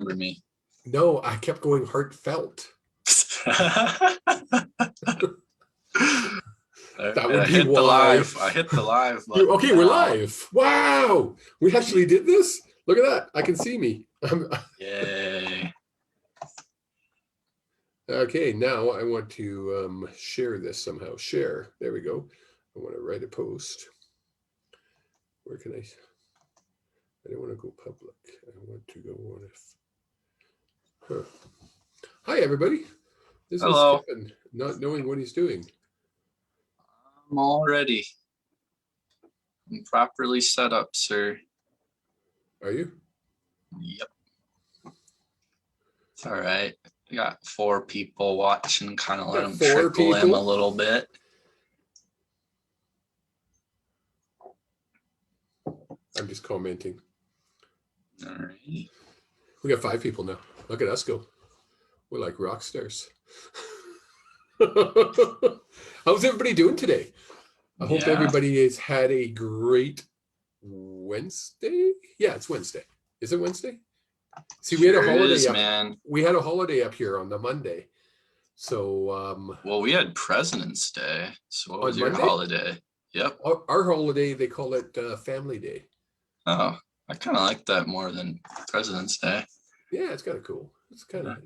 remember me. No, I kept going heartfelt. That would be why. I hit the live button. Okay, we're live. Wow, we actually did this. Look at that. I can see me. Yay. Okay, now I want to share this somehow. Share. There we go. I want to write a post. Where can I don't want to go public. I want to go on if. Hi, everybody. This Hello. is Kevin, not knowing what he's doing. I'm all ready. I'm properly set up, sir. Are you? Yep. It's all right. We got 4 people watching, kind of let them trickle in a little bit. I'm just commenting. All right. We got 5 people now. Look at us go. We're like rock stars. How's everybody doing today? I hope everybody has had a great Wednesday. Yeah, it's Wednesday. Is it Wednesday? See, we had a holiday up. Man. We had a holiday up here on the Monday. So well, we had President's Day. So what was your holiday? Yep. Our holiday, they call it Family Day. Oh, I kind of like that more than President's Day. Yeah, it's kind of cool. It's kind of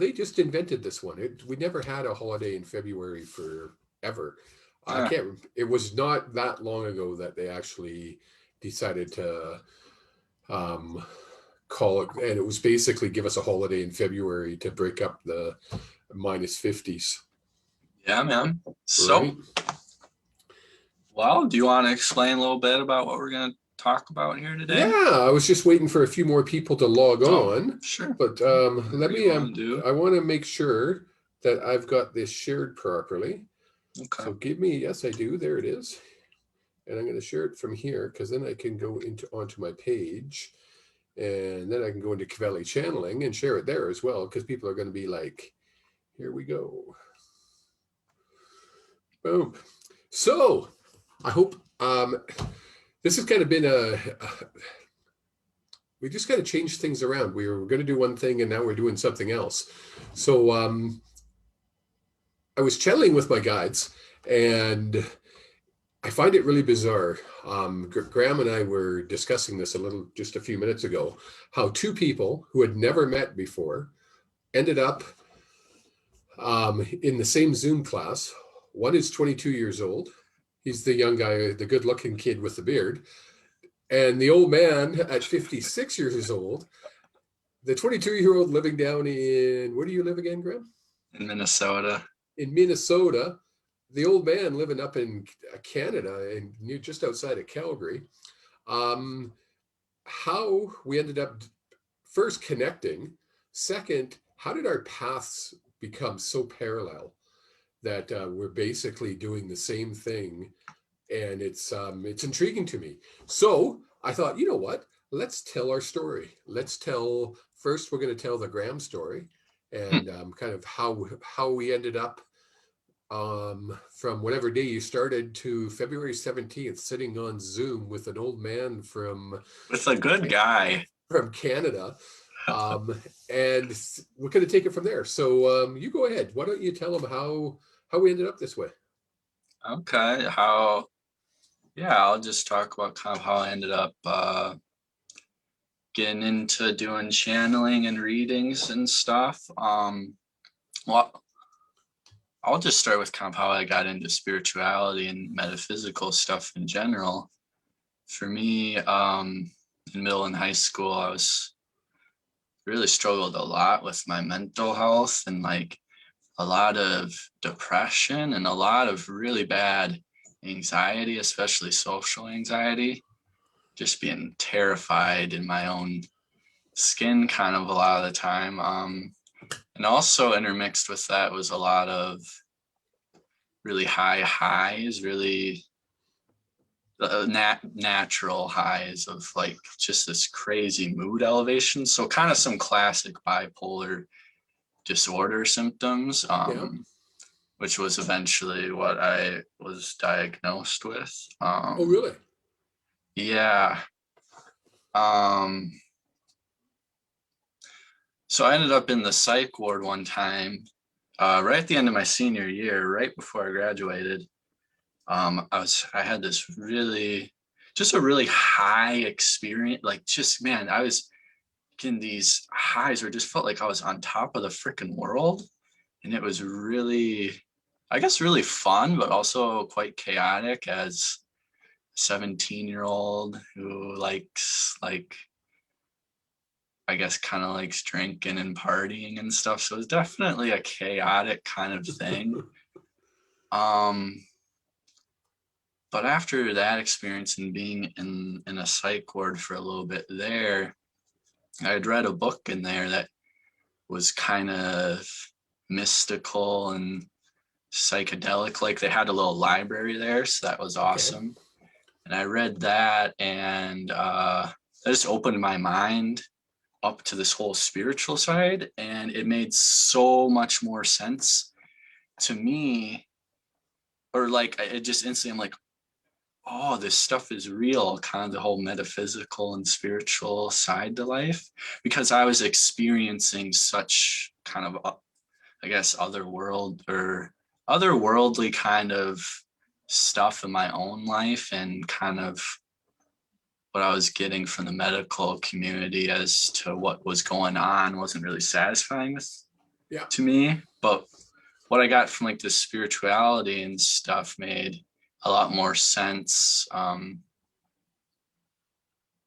they just invented this one. We never had a holiday in February forever. I can't. It was not that long ago that they actually decided to call it, and it was basically give us a holiday in February to break up the -50s. Yeah, man. So, right? Well, do you want to explain a little bit about what we're going to talk about here today? Yeah, I was just waiting for a few more people to log on. Sure. But let me. I want to make sure that I've got this shared properly. Okay. So give me. Yes, I do. There it is. And I'm going to share it from here because then I can go onto my page, and then I can go into Cavelli channeling and share it there as well because people are going to be like, "Here we go." Boom. So I hope this has kind of been we just got to change things around. We were going to do one thing and now we're doing something else. So I was channeling with my guides and I find it really bizarre. Grahm and I were discussing this just a few minutes ago, how 2 people who had never met before ended up in the same Zoom class. One is 22 years old. He's the young guy, the good looking kid with the beard. And the old man at 56 years old, the 22-year-old living down in, where do you live again, Grahm? In Minnesota. In Minnesota, the old man living up in Canada and just outside of Calgary. How we ended up first connecting. Second, how did our paths become so parallel that we're basically doing the same thing? And it's intriguing to me. So I thought, you know what? Let's tell our story. First, we're going to tell the Grahm story and kind of how we ended up from whatever day you started to February 17th, sitting on Zoom with an old man with a good guy from Canada. And we're going to take it from there. So you go ahead. Why don't you tell them how we ended up this way? Okay. I'll just talk about kind of how I ended up getting into doing channeling and readings and stuff. Well, I'll just start with kind of how I got into spirituality and metaphysical stuff in general. For me, in middle and high school, I was really struggled a lot with my mental health and like a lot of depression and a lot of really bad anxiety, especially social anxiety, just being terrified in my own skin kind of a lot of the time. And also intermixed with that was a lot of really high highs, really natural highs of like just this crazy mood elevation. So kind of some classic bipolar disorder symptoms, which was eventually what I was diagnosed with. Oh, really? Yeah. So I ended up in the psych ward one time, right at the end of my senior year, right before I graduated. I had this just a really high experience. Like, just man, I was getting these highs where it just felt like I was on top of the freaking world, and it was really, I guess, really fun, but also quite chaotic as a 17-year-old who likes I guess kind of likes drinking and partying and stuff. So it's definitely a chaotic kind of thing. Um, but after that experience and being in a psych ward for a little bit there, I had read a book in there that was kind of mystical and psychedelic. Like, they had a little library there, so that was Okay. awesome. And I read that, and that just opened my mind up to this whole spiritual side, and it made so much more sense to me. Or like, it just instantly, I'm like, oh, this stuff is real, kind of the whole metaphysical and spiritual side to life, because I was experiencing such kind of, I guess, otherworldly kind of stuff in my own life, and kind of what I was getting from the medical community as to what was going on wasn't really satisfying Yeah. to me. But what I got from like the spirituality and stuff made a lot more sense.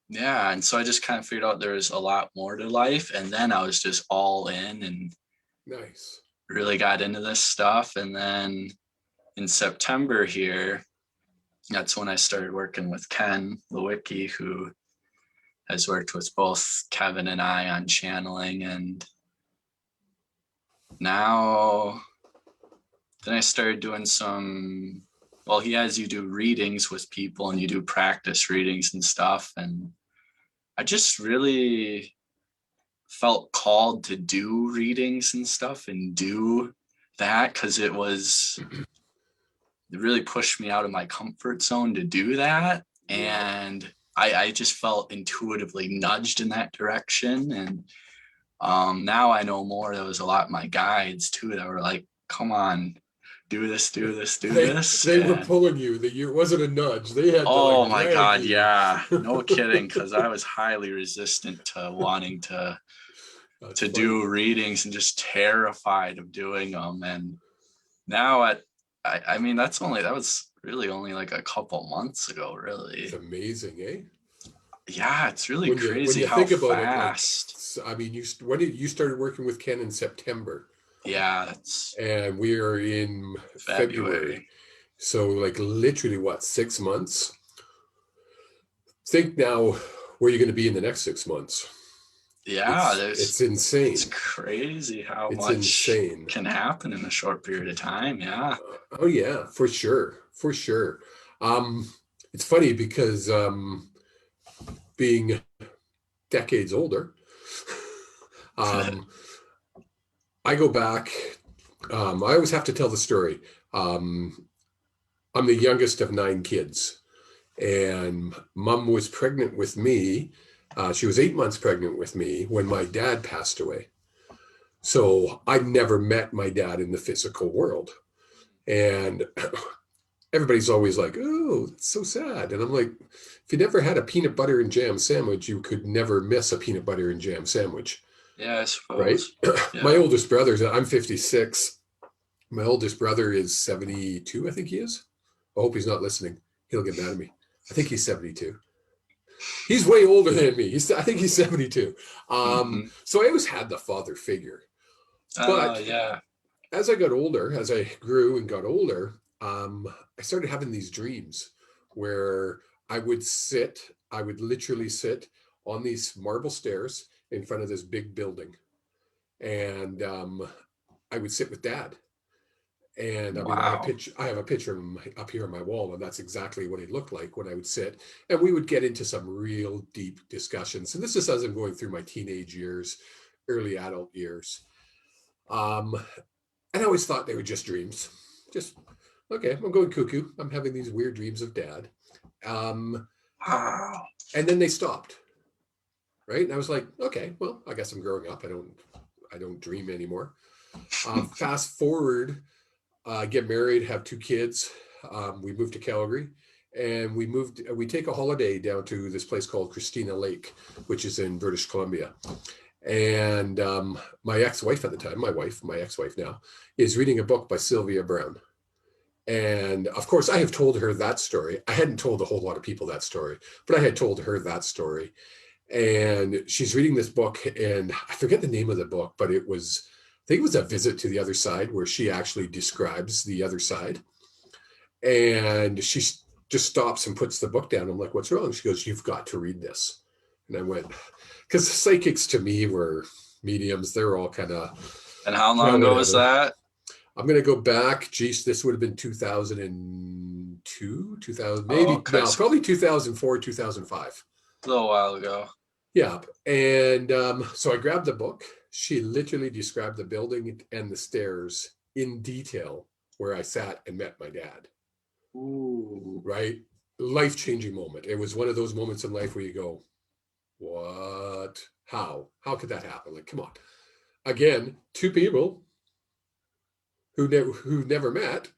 Yeah, and so I just kind of figured out there's a lot more to life, and then I was just all in and Nice. really got into this stuff. And then in September here, that's when I started working with Ken Lewicki, who has worked with both Kevin and I on channeling. And now then I started doing well, he has you do readings with people, and you do practice readings and stuff. And I just really felt called to do readings and stuff and do that, because it really pushed me out of my comfort zone to do that. Yeah. And I just felt intuitively nudged in that direction. And now I know more. There was a lot of my guides too that were like, come on, do this, do this, do this. They were And pulling you. That you, it wasn't a nudge. They had to oh like my drag God, you. yeah, no kidding. Because I was highly resistant to wanting That's to funny. do readings, and just terrified of doing them. And now I mean, that was really only like a couple months ago, It's really. amazing, eh? Yeah, it's really When crazy you how think about it, like, fast. I mean, when did you started working with Ken in September, Yeah, that's and we are in February, February. so like literally what, 6 months? Think now where you're going to be in the next 6 months. Yeah, It's it's insane. crazy how It's much insane. can happen in a short period of time. Yeah. Oh yeah, for sure, for sure. It's funny because being decades older, um, I go back. I always have to tell the story. Um, I'm the youngest of 9 kids, and mom was pregnant with me. She was 8 months pregnant with me when my dad passed away. So I never met my dad in the physical world. And everybody's always like, oh, it's so sad. And I'm like, if you never had a peanut butter and jam sandwich, you could never miss a peanut butter and jam sandwich, Yeah, I right? suppose. My Yeah. oldest brother's, I'm 56. My oldest brother is 72, I think he is. I hope he's not listening. He'll get mad at me. I think he's 72. He's way older than me. I think he's 72. Hmm. So I always had the father figure. But Yeah. as I got older, as I grew and got older, I started having these dreams where I would literally sit on these marble stairs in front of this big building. And I would sit with dad. And I mean, Wow. I have a picture of him up here on my wall, and that's exactly what he looked like when I would sit. And we would get into some real deep discussions. And this is as I'm going through my teenage years, early adult years. Um, and I always thought they were just dreams. Just, okay, I'm going cuckoo. I'm having these weird dreams of dad. Um, Wow. and then they stopped, right? And I was like, okay, well, I guess I'm growing up. I don't I don't dream anymore. Fast forward, get married, have 2 kids. We moved to Calgary, and we take a holiday down to this place called Christina Lake, which is in British Columbia. And my ex-wife at the time, my ex-wife now, is reading a book by Sylvia Brown. And of course, I have told her that story. I hadn't told a whole lot of people that story, but I had told her that story. And she's reading this book, and I forget the name of the book, but I think it was A Visit to the Other Side, where she actually describes the other side. And she just stops and puts the book down. I'm like, what's wrong? She goes, you've got to read this. And I went, because psychics to me were mediums. They're all kind of. And how long ago was that? I'm going to go back. Geez, this would have been 2002, 2000, maybe. Oh, okay. No, probably 2004, 2005. A little while ago. Yeah. And so I grabbed the book. She literally described the building and the stairs in detail where I sat and met my dad. Ooh. Right? Life-changing moment. It was one of those moments in life where you go, what? How? How could that happen? Like, come on. Again, 2 people who never met,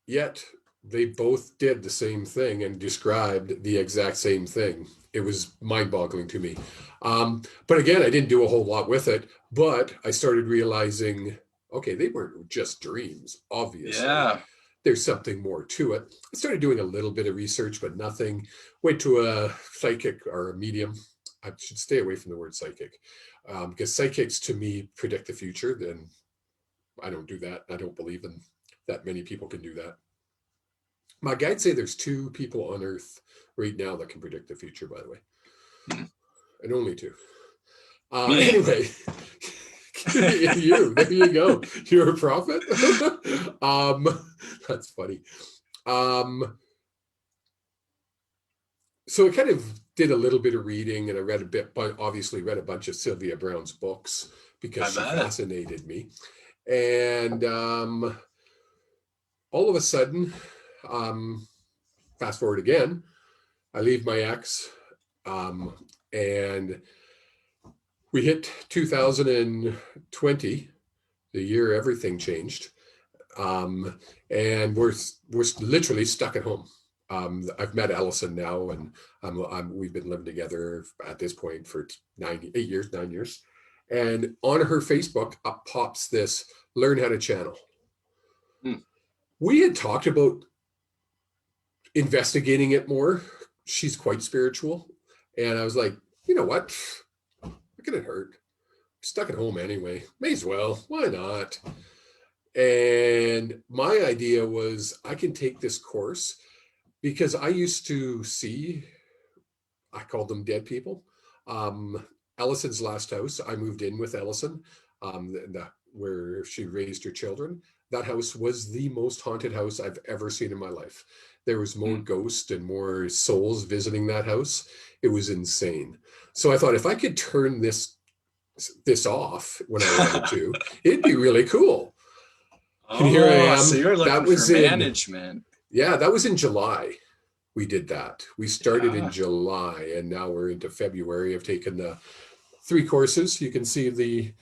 yet they both did the same thing and described the exact same thing. It was mind-boggling to me. But again, I didn't do a whole lot with it, but I started realizing, okay, they weren't just dreams, obviously. Yeah. There's something more to it. I started doing a little bit of research, but nothing. Went to a psychic or a medium. I should stay away from the word psychic, because psychics to me predict the future. Then I don't do that. I don't believe in that many people can do that. My guides say there's 2 people on Earth right now that can predict the future, by the way. And only 2. Anyway, there you go. You're a prophet. That's funny. So I kind of did a little bit of reading, and I read a bit, but obviously read a bunch of Sylvia Brown's books because she fascinated me. And all of a sudden, fast forward again, I leave my ex, and we hit 2020, the year everything changed, and we're literally stuck at home. I've met Allison now, and we've been living together at this point for 9 years. And on her Facebook up pops this, learn how to channel. We had talked about investigating it more. She's quite spiritual. And I was like, you know what? What can it hurt? I'm stuck at home anyway. May as well. Why not? And my idea was I can take this course because I used to see, I called them dead people. Allison's last house, I moved in with Allison, where she raised her children. That house was the most haunted house I've ever seen in my life. There was more ghosts and more souls visiting that house. It was insane. So I thought if I could turn this off when I wanted to, it'd be really cool. And here I am. So you're looking for management. Yeah, that was in July. We did that. We started in July, and now we're into February. I've taken the 3 courses. You can see the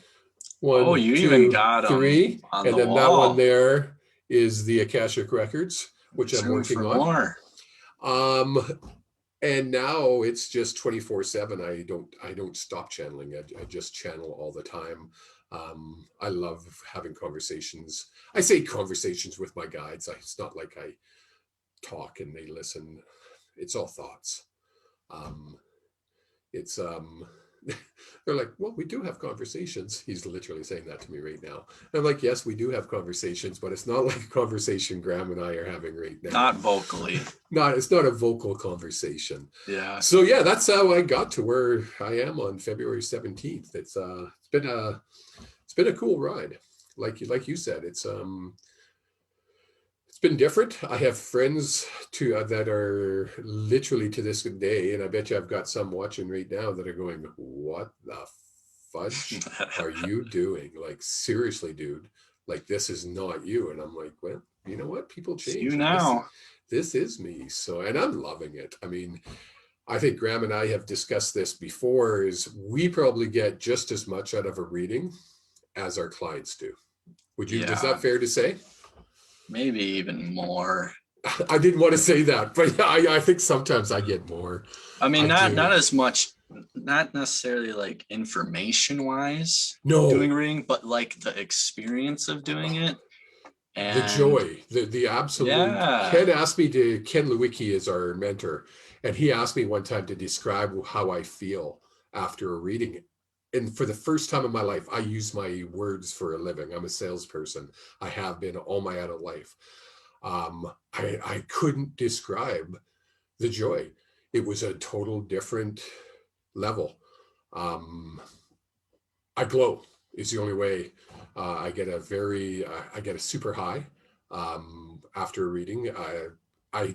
1, you 2, even got 3, on and the then wall. that one there is the Akashic Records, which I'm working on. And now it's just 24/7. I don't stop channeling. I just channel all the time. I love having conversations. I say conversations with my guides. It's not like I talk and they listen. It's all thoughts. They're like, well, we do have conversations. He's literally saying that to me right now. And I'm like, yes, we do have conversations, but it's not like a conversation Grahm and I are having right now. Not vocally. It's not a vocal conversation. Yeah. So yeah, that's how I got to where I am on February 17th. It's been a cool ride. Like you said, it's been different. I have friends that are literally to this day, and I bet you I've got some watching right now that are going, what the fudge are you doing? Like, seriously, dude, like, this is not you. And I'm like, well, you know what? People change. You now. This is me. So, and I'm loving it. I mean, I think Graham and I have discussed this before, is we probably get just as much out of a reading as our clients do. Is Yeah, that fair to say? maybe even more. I didn't want to say that, but I think sometimes I get more. I mean, I not do. as much, not necessarily like information wise doing No, reading, but like the experience of doing it. the And joy, the absolute. yeah, Ken Lewicki is our mentor, and he asked me one time to describe how I feel after a reading. And for the first time in my life, I use my words for a living. I'm a salesperson. I have been all my adult life. I couldn't describe the joy. It was a total different level. Um, I glow is the only way. I get a super high after a reading. I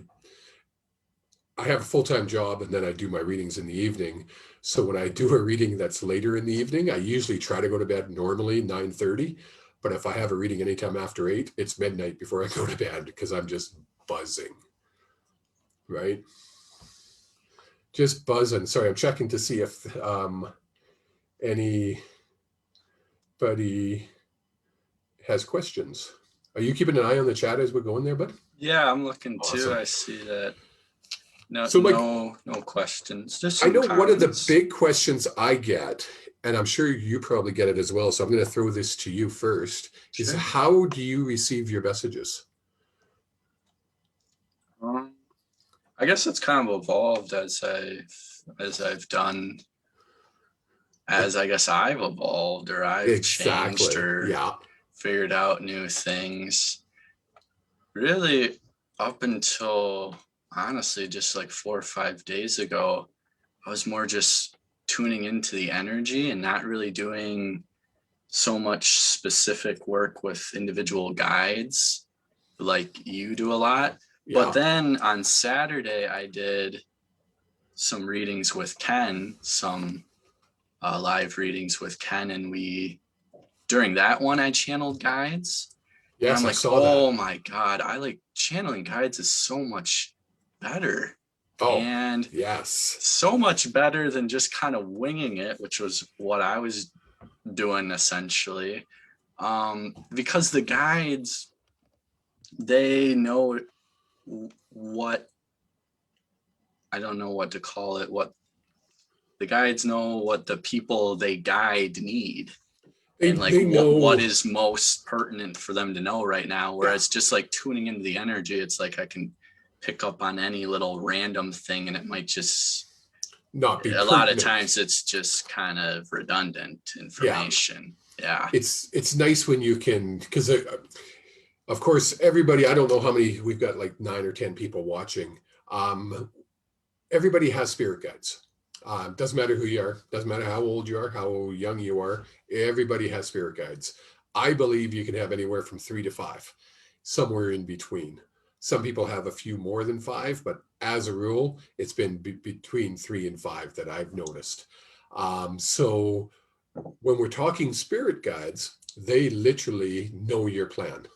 I have a full-time job, and then I do my readings in the evening. So when I do a reading that's later in the evening, I usually try to go to bed normally 9:30. But if I have a reading anytime after 8, it's midnight before I go to bed because I'm just buzzing, right? Just buzzing. Sorry, I'm checking to see if anybody has questions. Are you keeping an eye on the chat as we're going there, bud? yeah, I'm looking too. Awesome. I see that. No, So, Mike, no questions. Just I some know one of the comments. big questions I get, and I'm sure you probably get it as well. So I'm going to throw this to you first, is Sure. how do you receive your messages? Um, I guess it's kind of evolved as I've done, as I guess I've evolved or I've changed Exactly. or Yeah. figured out new things. Really, up until honestly just like 4 or 5 days ago, I was more just tuning into the energy and not really doing so much specific work with individual guides like you do a lot. But Yeah. then on Saturday, I did some readings with Ken, some live readings with Ken, and during that one, I channeled guides. And I'm Yes, I like, saw that. oh my God, I like channeling guides is so much better. Oh, And yes. so much better than just kind of winging it, which was what I was doing essentially. Because the guides, they know what, I don't know what to call it, what the guides know what the people they guide need and like They what know. is most pertinent for them to know right now. Yeah. Whereas just like tuning into the energy, it's like I can pick up on any little random thing and it might just, Not be a lot of pertinent. times it's just kind of redundant Yeah. information. Yeah. It's nice when you can, because of course everybody, I don't know how many, we've got like 9 or 10 people watching. Um, Everybody has spirit guides. Doesn't matter who you are, doesn't matter how old you are, how young you are, everybody has spirit guides. I believe you can have anywhere from 3 to 5, somewhere in between. Some people have a few more than 5, but as a rule, it's been between 3 and 5 that I've noticed. So when we're talking spirit guides, they literally know your plan.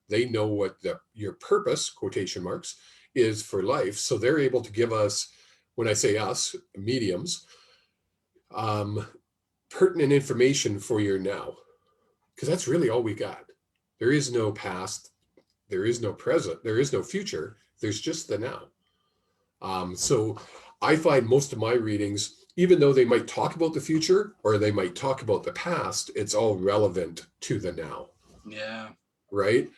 They know what your purpose, quotation marks, is for life. So they're able to give us, when I say us, mediums, um, pertinent information for your now. Because that's really all we got. There is no past, there is no present, there is no future. There's just the now. So I find most of my readings, even though they might talk about the future or they might talk about the past, it's all relevant to the now, Yeah. right?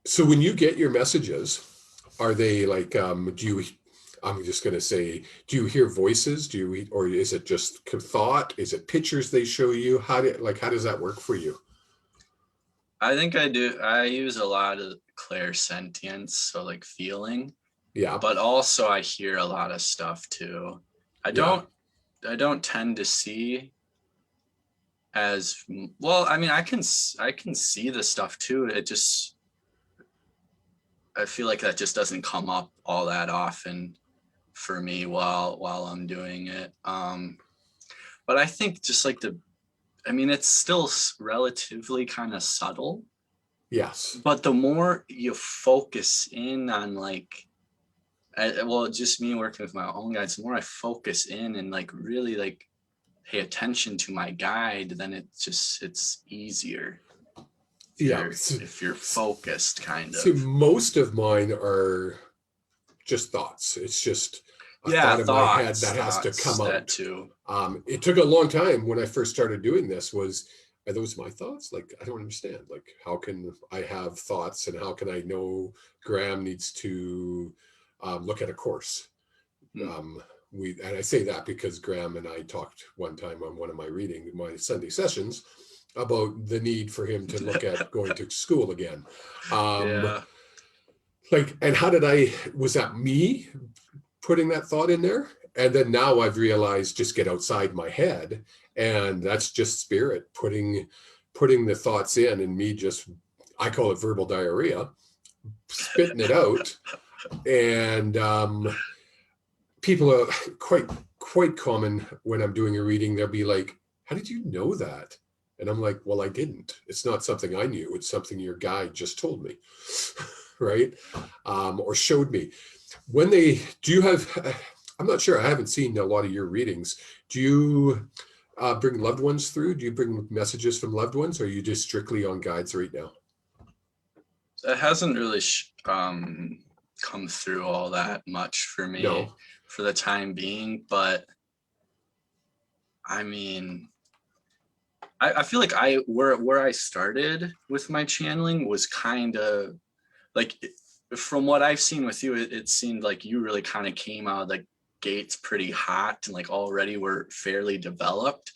So when you get your messages, are they like, do you, I'm just going to say, do you hear voices? Or is it just thought? Is it pictures they show you? How does that work for you? I think I do. I use a lot of clairsentience, so like feeling, Yeah. but also I hear a lot of stuff too. I Yeah. don't I don't tend to see as well. I mean, I can see the stuff too. It just, I feel like that just doesn't come up all that often for me while I'm doing it. But I think just like I mean, it's still relatively kind of subtle. Yes. But the more you focus in on like, well, just me working with my own guides, the more I focus in and like really like pay attention to my guide, then it's easier Yeah. if you're focused, kind See, of. most of mine are just thoughts. It's just a Yeah, thought in my head that has to thoughts, come that out. too. It took a long time when I first started doing this. Are those my thoughts? Like, I don't understand. Like, how can I have thoughts, and how can I know Grahm needs to look at a course? Hmm. Um, and I say that because Grahm and I talked one time on one of my Sunday sessions, about the need for him to look at going to school again. Um, Yeah. and was that me putting that thought in there? And then now I've realized, just get outside my head, and that's just spirit putting the thoughts in, and me just, I call it verbal diarrhea, spitting it out. And people are quite common when I'm doing a reading. They'll be like, "How did you know that?" And I'm like, "Well, I didn't. It's not something I knew. It's something your guide just told me." Right? Or showed me. Do you have, I'm not sure, I haven't seen a lot of your readings. Do you bring loved ones through? Do you bring messages from loved ones, or are you just strictly on guides right now? It hasn't really come through all that much for me No. for the time being, but I mean, I feel like where I started with my channeling was kind of like, from what I've seen with you, it seemed like you really kind of came out of the gates pretty hot and like already were fairly developed.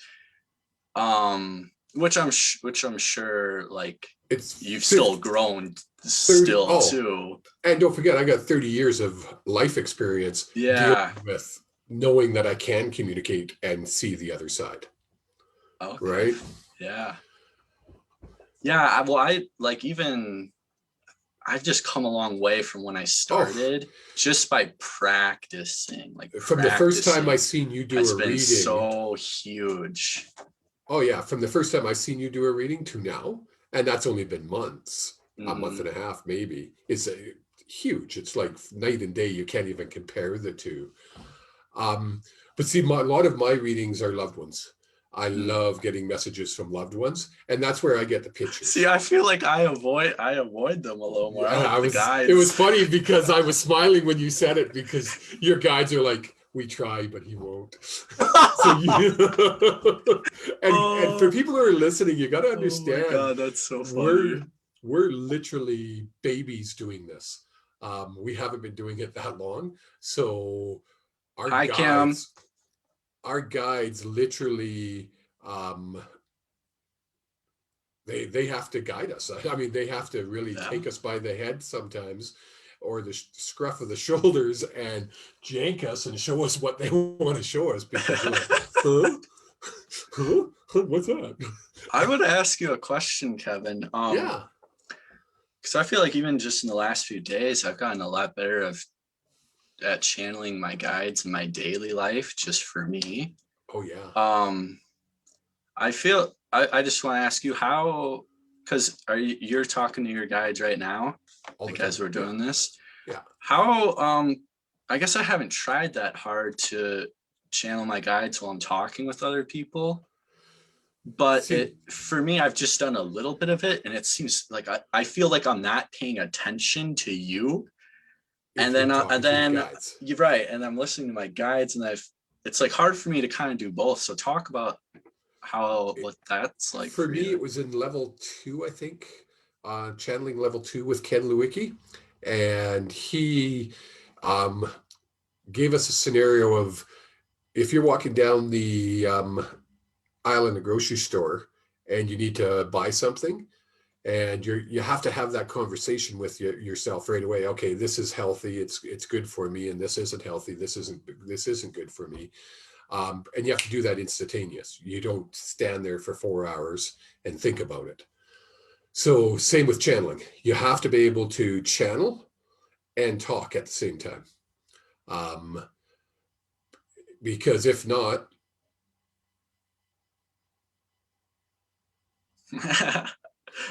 Which I'm sure like It's you've still 50, grown 30. still Oh, too. and don't forget, I got 30 years of life experience dealing Yeah. with knowing that I can communicate and see the other side. Okay. Right? Yeah. Yeah. Well, I like even I've just come a long way from when I Oh, started just by practicing. Like from the first time I practicing seen you do has a been reading. so huge. Oh yeah, from the first time I seen you do a reading to now, and that's only been months, a month and Hmm. a half maybe. It's huge. It's like night and day. You can't even compare the two. Um, but see, a lot of my readings are loved ones. I love getting messages from loved ones, and that's where I get the See, pictures. I feel like I avoid them a little more. I Yeah, like the it was guides. funny because I was smiling when you said it, because your guides are like, we try, but he won't. So you and for Oh, people who are listening, you got to oh my understand, God, that's so we're funny. we're literally babies doing this. We haven't been doing it that long, so our Hi, Kim. guides our guides literally, um, they have to guide us. I mean, they have to really Yeah. take us by the head sometimes, or the scruff of the shoulders, and jank us and show us what they want to show us, because we're like, huh, huh, what's that? I would ask you a question, Kevin. Yeah. Because I feel like even just in the last few days, I've gotten a lot better at channeling my guides in my daily life, just for me. Oh yeah. Um, I just want to ask you how, because you're talking to your guides right now, All the like as time. we're Yeah. doing this. Yeah. How I guess I haven't tried that hard to channel my guides while I'm talking with other people, but See, for me, I've just done a little bit of it, and it seems like I feel like I'm not paying attention to you, if you're and talking to your then guides, you're right, and I'm listening to my guides, and it's like hard for me to kind of do both. So talk about it, what that's like for for me, you. it was in level 2, I think, channeling level 2 with Ken Lewicki, and he um, gave us a scenario of, if you're walking down the aisle in the grocery store and you need to buy something, and you have to have that conversation with yourself right away. Okay, this is healthy, it's good for me, and this isn't healthy, this isn't good for me. And you have to do that instantaneous. You don't stand there for 4 hours and think about it. So same with channeling. You have to be able to channel and talk at the same time. Um, because if not,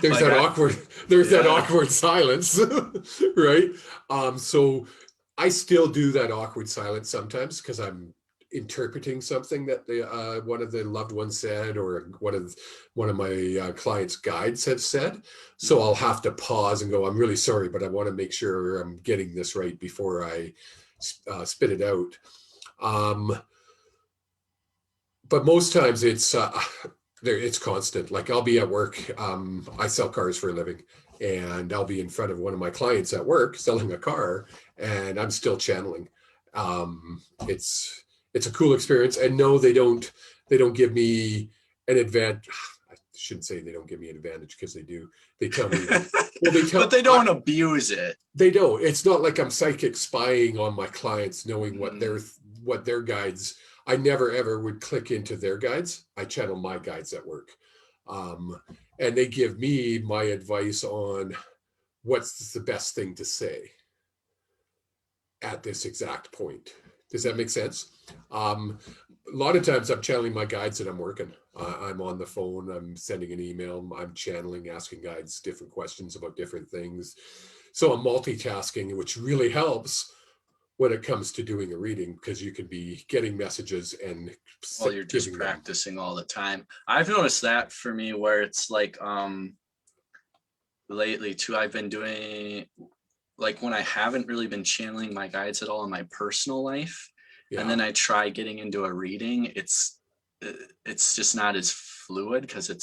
there's Like that I, awkward, there's that yeah. awkward silence, right? So I still do that awkward silence sometimes because I'm interpreting something that one of the loved ones said, or one of my clients' guides have said. So I'll have to pause and go, "I'm really sorry, but I want to make sure I'm getting this right before I spit it out." Um, but most times it's constant. Like I'll be at work. I sell cars for a living, and I'll be in front of one of my clients at work selling a car, and I'm still channeling. It's a cool experience. And no, they don't give me an advantage. I shouldn't say they don't give me an advantage, because they do. They tell me, well, But they don't abuse it. they don't. It's not like I'm psychic spying on my clients, knowing Mm. what their guides. I never ever would click into their guides. I channel my guides at work, um, and they give me my advice on what's the best thing to say at this exact point. Does that make sense? Um, a lot of times I'm channeling my guides and I'm working. I'm on the phone, I'm sending an email, I'm channeling, asking guides different questions about different things. So I'm multitasking, which really helps when it comes to doing a reading, because you can be getting messages and Well, you're just giving them. practicing all the time. I've noticed that for me, where it's like lately too, I've been doing, like, when I haven't really been channeling my guides at all in my personal life, and Yeah. then I try getting into a reading, it's just not as fluid because You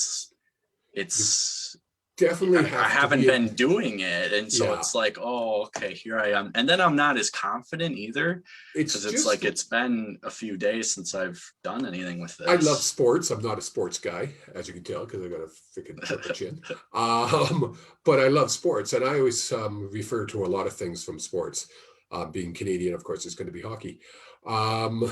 it's definitely I have to haven't be in. been doing it. And so Yeah. it's like, oh, okay, here I am. And then I'm not as confident either, It's because it's just, like it's been a few days since I've done anything with I love this. sports. I'm not a sports guy, as you can tell, because I got a freaking triple chin. But I love sports, and I always refer to a lot of things from sports. Being Canadian, of course, it's going to be hockey. Um,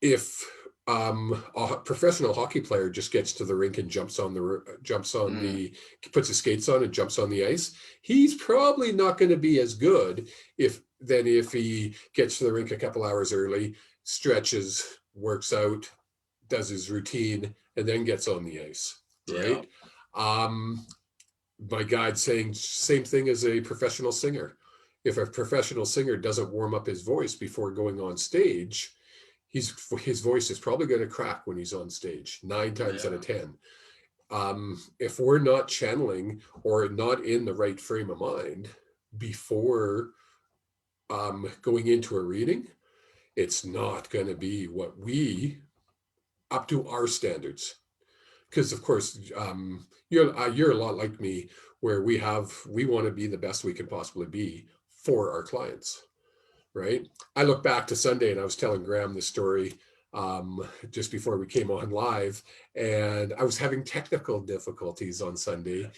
if a professional hockey player just gets to the rink and Mm, puts his skates on and jumps on the ice, he's probably not going to be as good if he gets to the rink a couple hours early, stretches, works out, does his routine, and then gets on the ice, yeah. right? Um, my guide saying same thing as a professional singer. If a professional singer doesn't warm up his voice before going on stage, his voice is probably going to crack when he's on stage 9 times out of Yeah. 10. If we're not channeling or not in the right frame of mind before going into a reading, it's not going to be what we up to our standards. Because of course, you're a lot like me, where we want to be the best we can possibly be for our clients, right? I look back to Sunday, and I was telling Graham this story just before we came on live, and I was having technical difficulties on Sunday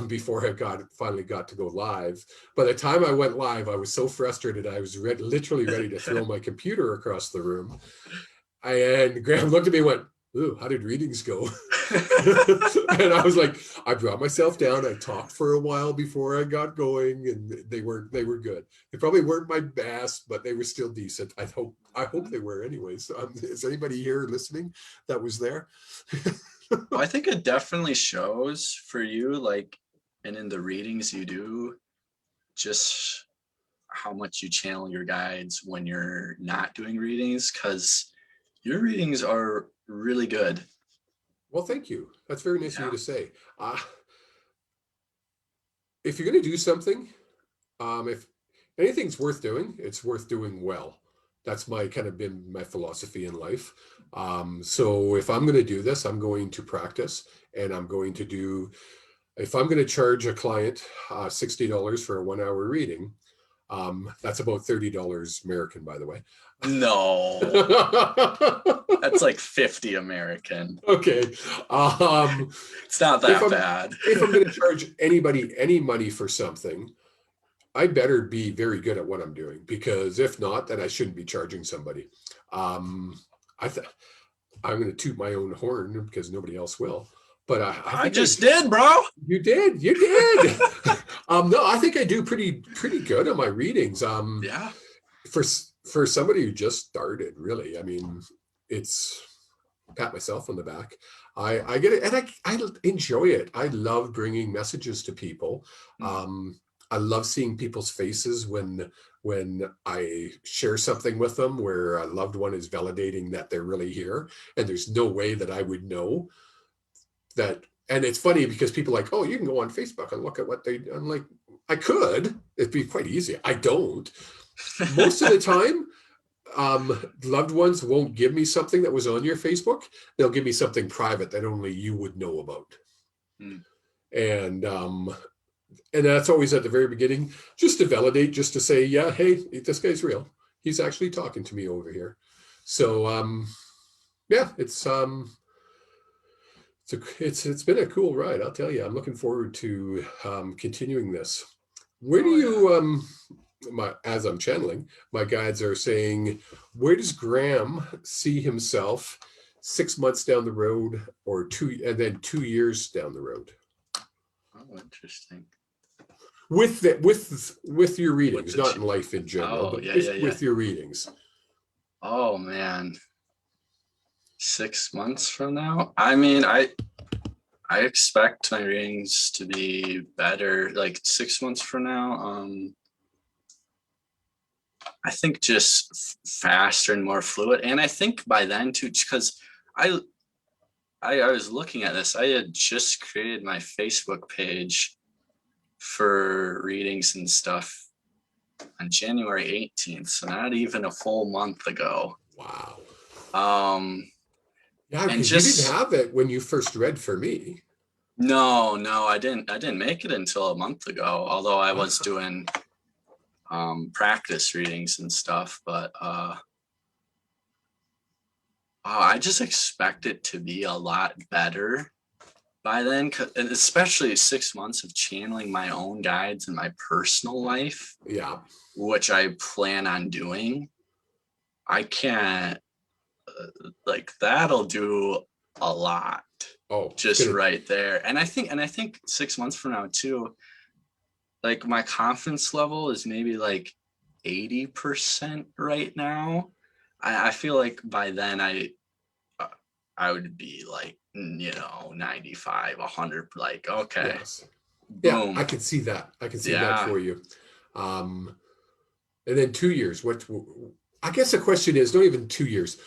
before I finally got to go live. By the time I went live, I was so frustrated, I was literally ready to throw my computer across the room. And Graham looked at me and went, "Ooh, how did readings go?" And I was like, I brought myself down. I talked for a while before I got going, and they were good. They probably weren't my best, but they were still decent. I hope they were anyways. Is anybody here listening that was there? Well, I think it definitely shows for you, like, and in the readings you do, just how much you channel your guides when you're not doing readings, because your readings are really good. Well, thank you. That's very nice of you Yeah. to say. Uh, if you're going to do something, if anything's worth doing, it's worth doing well. That's my kind of been my philosophy in life. So if I'm going to do this, I'm going to practice, and I'm going to do. If I'm going to charge a client $60 for a 1 hour reading, that's about $30 American, by the way. No, that's like 50 American. Okay. Um, It's not if that I'm bad. if I'm going to charge anybody any money for something, I better be very good at what I'm doing, because if not, then I shouldn't be charging somebody. Um, I th- I'm going to toot my own horn because nobody else will. But I I think just did, bro. you did. No, I think I do pretty good on my readings. Yeah. For somebody who just started, really, I mean, it's pat myself on the back. I get it, and I enjoy it. I love bringing messages to people. Mm. I love seeing people's faces when I share something with them where a loved one is validating that they're really here, and there's no way that I would know that. And it's funny because people are like, oh, you can go on Facebook and look at what they. I'm like, I could. It'd be quite easy. I don't. Most of the time, loved ones won't give me something that was on your Facebook. They'll give me something private that only you would know about. Mm. And and that's always at the very beginning, just to validate, just to say, yeah, hey, this guy's real. He's actually talking to me over here. So yeah, it's been a cool ride. I'll tell you. I'm looking forward to continuing this. Where do Oh yeah. you as I'm channeling, my guides are saying, where does Grahm see himself 6 months down the road, or and then 2 years down the road? Oh, interesting. With your With readings, the not in life in general, oh but yeah, yeah, yeah. with your readings. Oh man, 6 months from now. I mean, I expect my readings to be better like 6 months from now. I think just faster and more fluid. And I think by then too, because I, I was looking at this, I had just created my Facebook page for readings and stuff on January 18th. So not even a full month ago. Wow. Um, Yeah, and because you didn't just have it when you first read for me. no, I didn't make it until a month ago, although I was Wow. doing practice readings and stuff, but I just expect it to be a lot better by then, and especially 6 months of channeling my own guides in my personal life, Yeah. which I plan on doing. I can't, like, that'll do a lot Oh, it's just gonna. right there. And I think 6 months from now too, like my confidence level is maybe like 80% right now. I feel like by then uh, I would be like, 95, 100, like, okay, Yes. Yeah, I boom. can see that. I can see that Yeah, for you. Um, and then 2 years. What? I guess the question is, not even 2 years.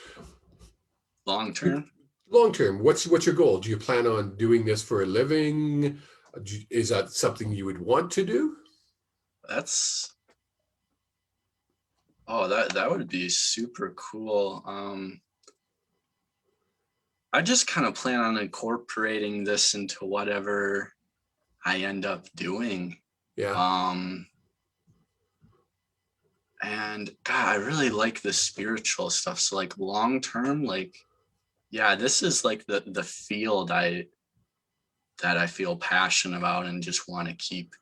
long term. Long term, what's your goal? Do you plan on doing this for a living? Is that something you would want to do? That's, that would be super cool. I just kind of plan on incorporating this into whatever I end up doing. Yeah. Um, and God, I really like the spiritual stuff. So like long term, like, yeah, this is like the field that I feel passionate about and just want to keep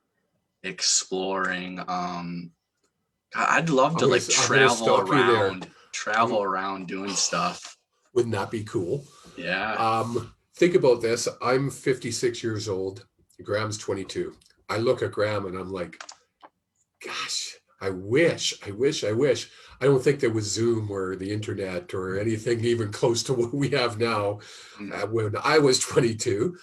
exploring. I'd love to like I'm gonna stop you there. travel I'm, around doing stuff. wouldn't that be cool? Yeah. Think about this. I'm 56 years old. Graham's 22. I look at Graham and I'm like, gosh, I wish. I don't think there was Zoom or the internet or anything even close to what we have now Mm. when I was 22.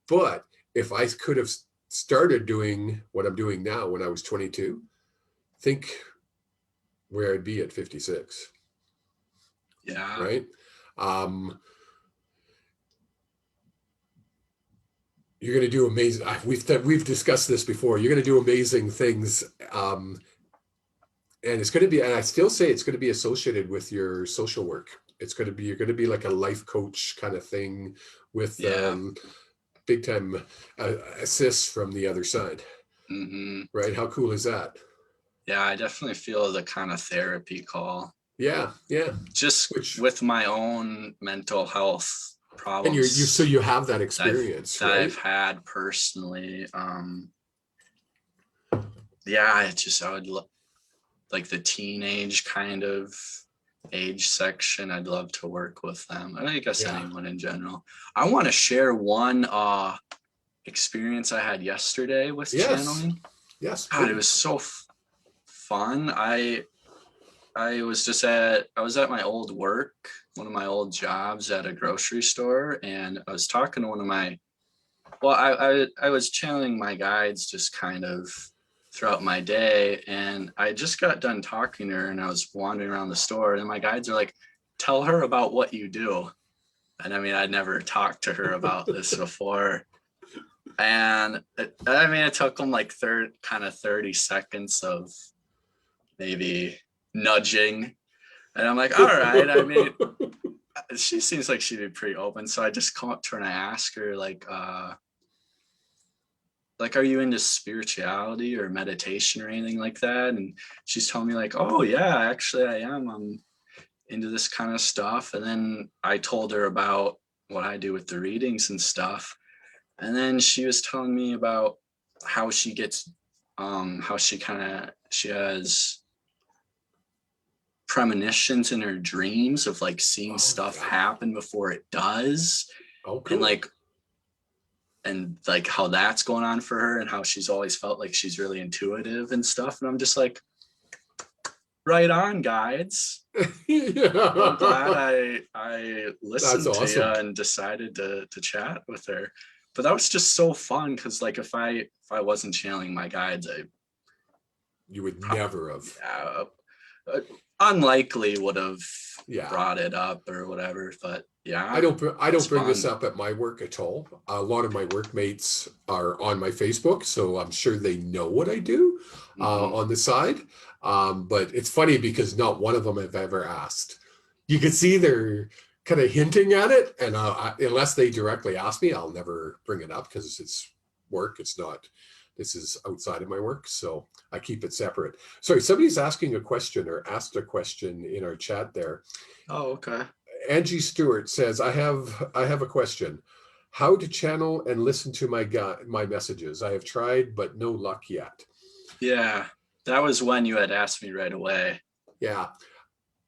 But if I could have started doing what I'm doing now when I was 22, think where I'd be at 56, Yeah. right? Um, you're going to do amazing. We've discussed this before. You're going to do amazing things, and it's going to be. And I still say it's going to be associated with your social work. It's going to be. You're going to be like a life coach kind of thing with Yeah. big time assists from the other side. Hmm. Right? How cool is that? Yeah, I definitely feel the kind of therapy call Yeah, yeah. just Which with my own mental health and you so problems you have that that I've experience, that right? I've had personally. Yeah, I would like the teenage kind of age section. I'd love to work with them. I guess Yeah. anyone in general. I want to share one experience I had yesterday with Yes. channeling. Yes, God, it was please. so fun. I was at my old work, one of my old jobs at a grocery store, and I was talking to one of my, well, I was channeling my guides just kind of throughout my day, and I just got done talking to her, and I was wandering around the store, and my guides are like, tell her about what you do. And I mean, I'd never talked to her about this before. And it took them like 30 seconds of maybe nudging. And I'm like, all right. I mean, she seems like she'd be pretty open. So I just come up to her and I ask her, are you into spirituality or meditation or anything like that? And she's telling me like, oh yeah, actually I am. I'm into this kind of stuff. And then I told her about what I do with the readings and stuff. And then she was telling me about how she gets, she has premonitions in her dreams of like seeing stuff yeah. happen before it does. Oh, cool. And like how that's going on for her and how she's always felt like she's really intuitive and stuff. And I'm just like, right on, guides. Yeah. I'm glad I listened That's to you awesome. and decided to chat with her. But that was just so fun because like if I wasn't channeling my guides, I You would probably, never have. yeah, unlikely would have Yeah. brought it up or whatever. But yeah, I don't bring this fun. up at my work at all. A lot of my workmates are on my Facebook, so I'm sure they know what I do on the side. But it's funny because not one of them have ever asked. You can see they're kind of hinting at it, and unless they directly ask me, I'll never bring it up because it's work. It's not. This is outside of my work, so I keep it separate. Sorry, somebody's asking a question or asked a question in our chat there. Oh, okay. Angie Stewart says, I have a question. How to channel and listen to my messages? I have tried, but no luck yet. Yeah, that was when you had asked me right away. Yeah,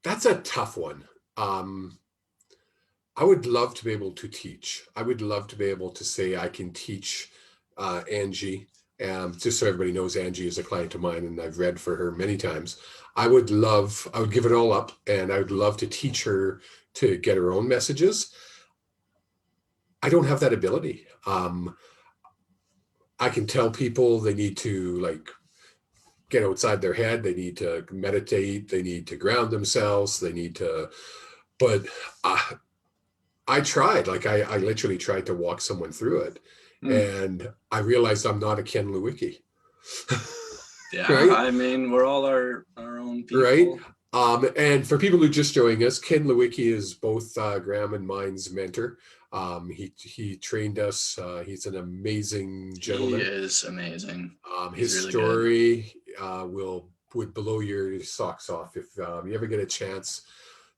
that's a tough one. I would love to be able to teach. I would love to be able to say I can teach Angie. Just so everybody knows, Angie is a client of mine, and I've read for her many times. I would give it all up, and I would love to teach her to get her own messages. I don't have that ability. I can tell people they need to like get outside their head. They need to meditate. They need to ground themselves. They need to, but I tried, like I literally tried to walk someone through it. And I realized I'm not a Ken Lewicki. Yeah, right? I mean, we're all our own people. Right. And for people who just joined us, Ken Lewicki is both Grahm and mine's mentor. He trained us. He's an amazing gentleman. He is amazing. His really story would blow your socks off if you ever get a chance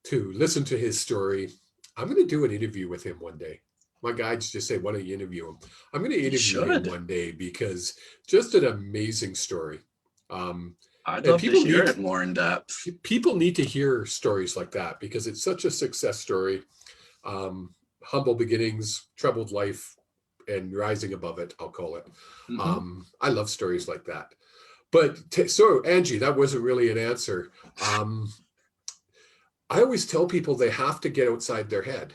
to listen to his story. I'm going to do an interview with him one day. My guides just say, why don't you interview him? I'm going to interview him one day because just an amazing story. I'd love to hear it more in depth. People need to hear stories like that because it's such a success story. Humble beginnings, troubled life, and rising above it, I'll call it. I love stories like that. But so, Angie, that wasn't really an answer. I always tell people they have to get outside their head.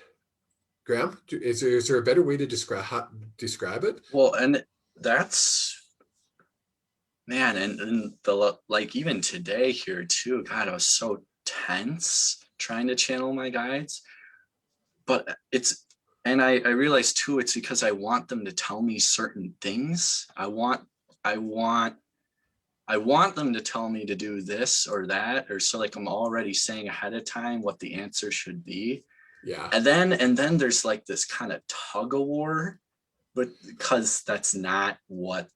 Grahm, is there a better way to describe it? Well, and that's, man, and the like even today here too, God, I was so tense trying to channel my guides. But and I realized too, it's because I want them to tell me certain things. I want them to tell me to do this or that, or so like I'm already saying ahead of time what the answer should be. Yeah. And then there's like this kind of tug of war, but because that's not what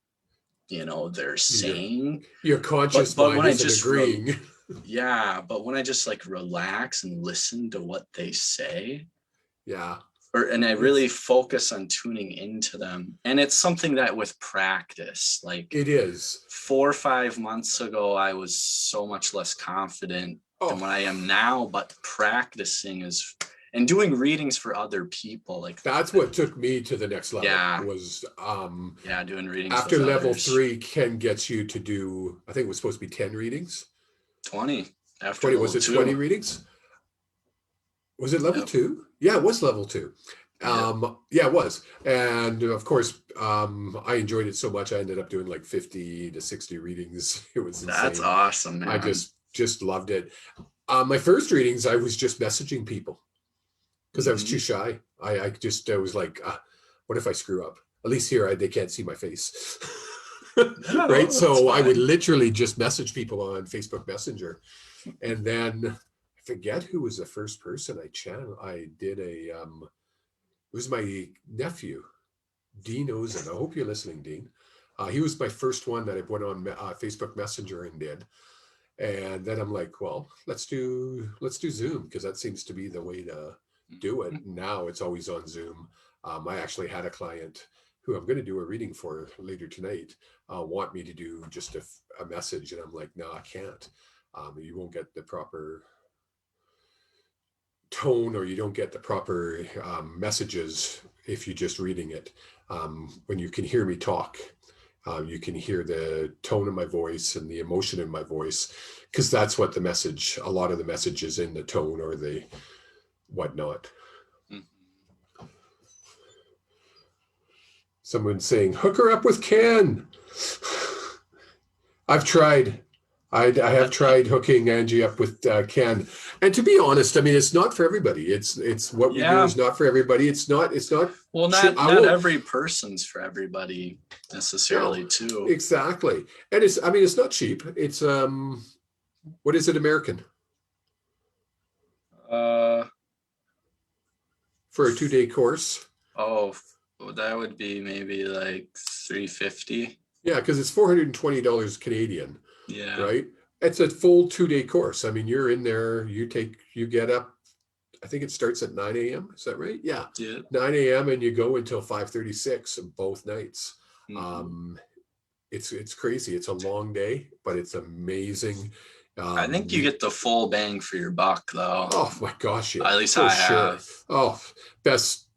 they're saying. Your conscious mind when isn't agreeing. Yeah, but when I just like relax and listen to what they say. Yeah. And I really focus on tuning into them. And it's something that with practice, like it is. 4 or 5 months ago, I was so much less confident than what I am now, but practicing and doing readings for other people. Like that's what took me to the next level. Yeah. Was doing readings after level 3, Ken gets you to do, I think it was supposed to be 10 readings. 20. After 20, was level it 20 two. readings? Was it level Yep. 2? Yeah, it was level 2. Yep. Yeah, it was. And of course, I enjoyed it so much. I ended up doing like 50 to 60 readings. It was That's insane. awesome, I man. just loved it. My first readings, I was just messaging people because I was too Hmm. shy. I was like, what if I screw up? At least here, they can't see my face. Right. No, that's So I would fine. literally just message people on Facebook Messenger. And then I forget who was the first person I did it was my nephew, Dean Ozen. I hope you're listening, Dean. He was my first one that I went on Facebook Messenger and did. And then I'm like, well, let's do Zoom because that seems to be the way to do it. Now it's always on Zoom. I actually had a client who I'm going to do a reading for later tonight want me to do just a message, and I'm like, no, I can't. You won't get the proper tone, or you don't get the proper messages if you're just reading it. When you can hear me talk, you can hear the tone of my voice and the emotion in my voice, because that's what a lot of the message is in the tone or the whatnot. Mhm. Someone saying, hook her up with Ken. I've tried. I have tried hooking Angie up with Ken, and to be honest, I mean it's not for everybody. It's what we do Yeah. is not for everybody. It's not. Well, I not won't. every person's for everybody No, necessarily, too. exactly. And I mean it's not cheap. It's what is it, American Uh for a 2-day course? oh, that would be maybe like 350. Yeah, because it's $420 Canadian, Yeah. right? It's a full 2-day course. I mean, you're in there. You get up. I think it starts at 9 a.m. Is that right? Yeah, Yeah. 9 a.m. and you go until 5:36 both nights. Hmm. Um, it's crazy. It's a long day, but it's amazing. I think you You get the full bang for your buck, though. Oh my gosh, yeah, At least for I sure. have. Oh, best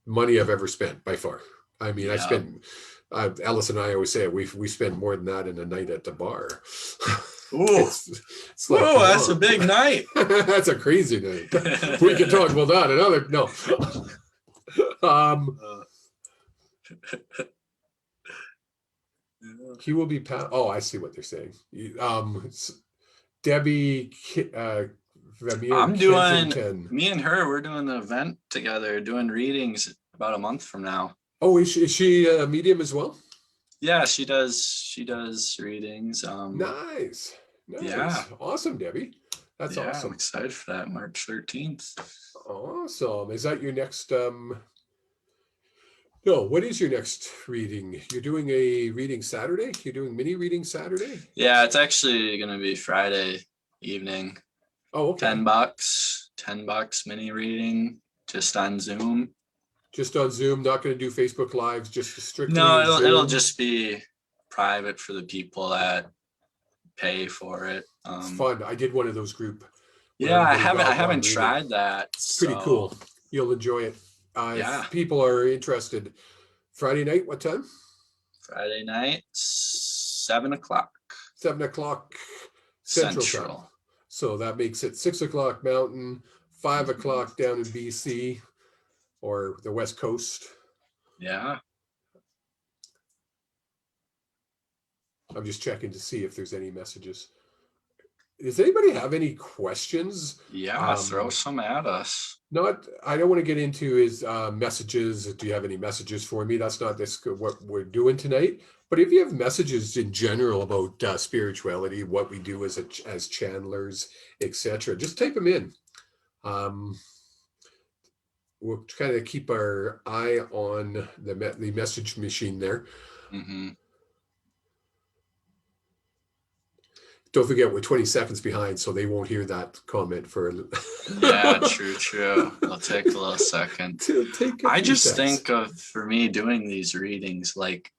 money I've ever spent by far. I mean, I Yeah. spent. Alice and I always say it, we spend more than that in a night at the bar. Ooh. it's it's like, Whoa, come that's a on, big night. that's a crazy night. We can talk about that another no. um, he will be. Oh, I see what they're saying. Debbie Vermeer I'm doing, Kensington. me and her, we're doing the event together, doing readings about a month from now. Oh, is she a medium as well? Yeah, she does readings. Nice. Yeah. Nice. Awesome, Debbie. That's Yeah, I'm awesome. excited for that March 13th. Awesome. Is that your next no, what is your next reading? You're doing a reading Saturday? You're doing mini reading Saturday? Yeah, it's actually gonna be Friday evening. Oh, okay. $10 mini reading just on Zoom. Just on Zoom, not going to do Facebook Lives, just No, strictly it'll Zoom. just be private for the people that pay for it. It's fun. I did one of those group where Yeah, I everybody haven't I got one haven't reading. tried that. It's pretty So cool. You'll enjoy it. yeah, If people are interested, Friday night, what time? Friday night, 7 o'clock 7 o'clock Central Time. Central. So that makes it 6 o'clock Mountain, 5 o'clock down in BC or the West Coast. Yeah. I'm just checking to see if there's any messages. Does anybody have any questions? Yeah, throw some at us. I don't want to get into his messages. Do you have any messages for me? That's not what we're doing tonight. But if you have messages in general about spirituality, what we do as channelers, etc., just type them in. We'll kind of keep our eye on the message machine there. Mm-hmm. Don't forget we're 20 seconds behind, so they won't hear that comment for. Yeah, true. It'll take a little second. Take a I few just seconds. think of, for me, doing these readings, like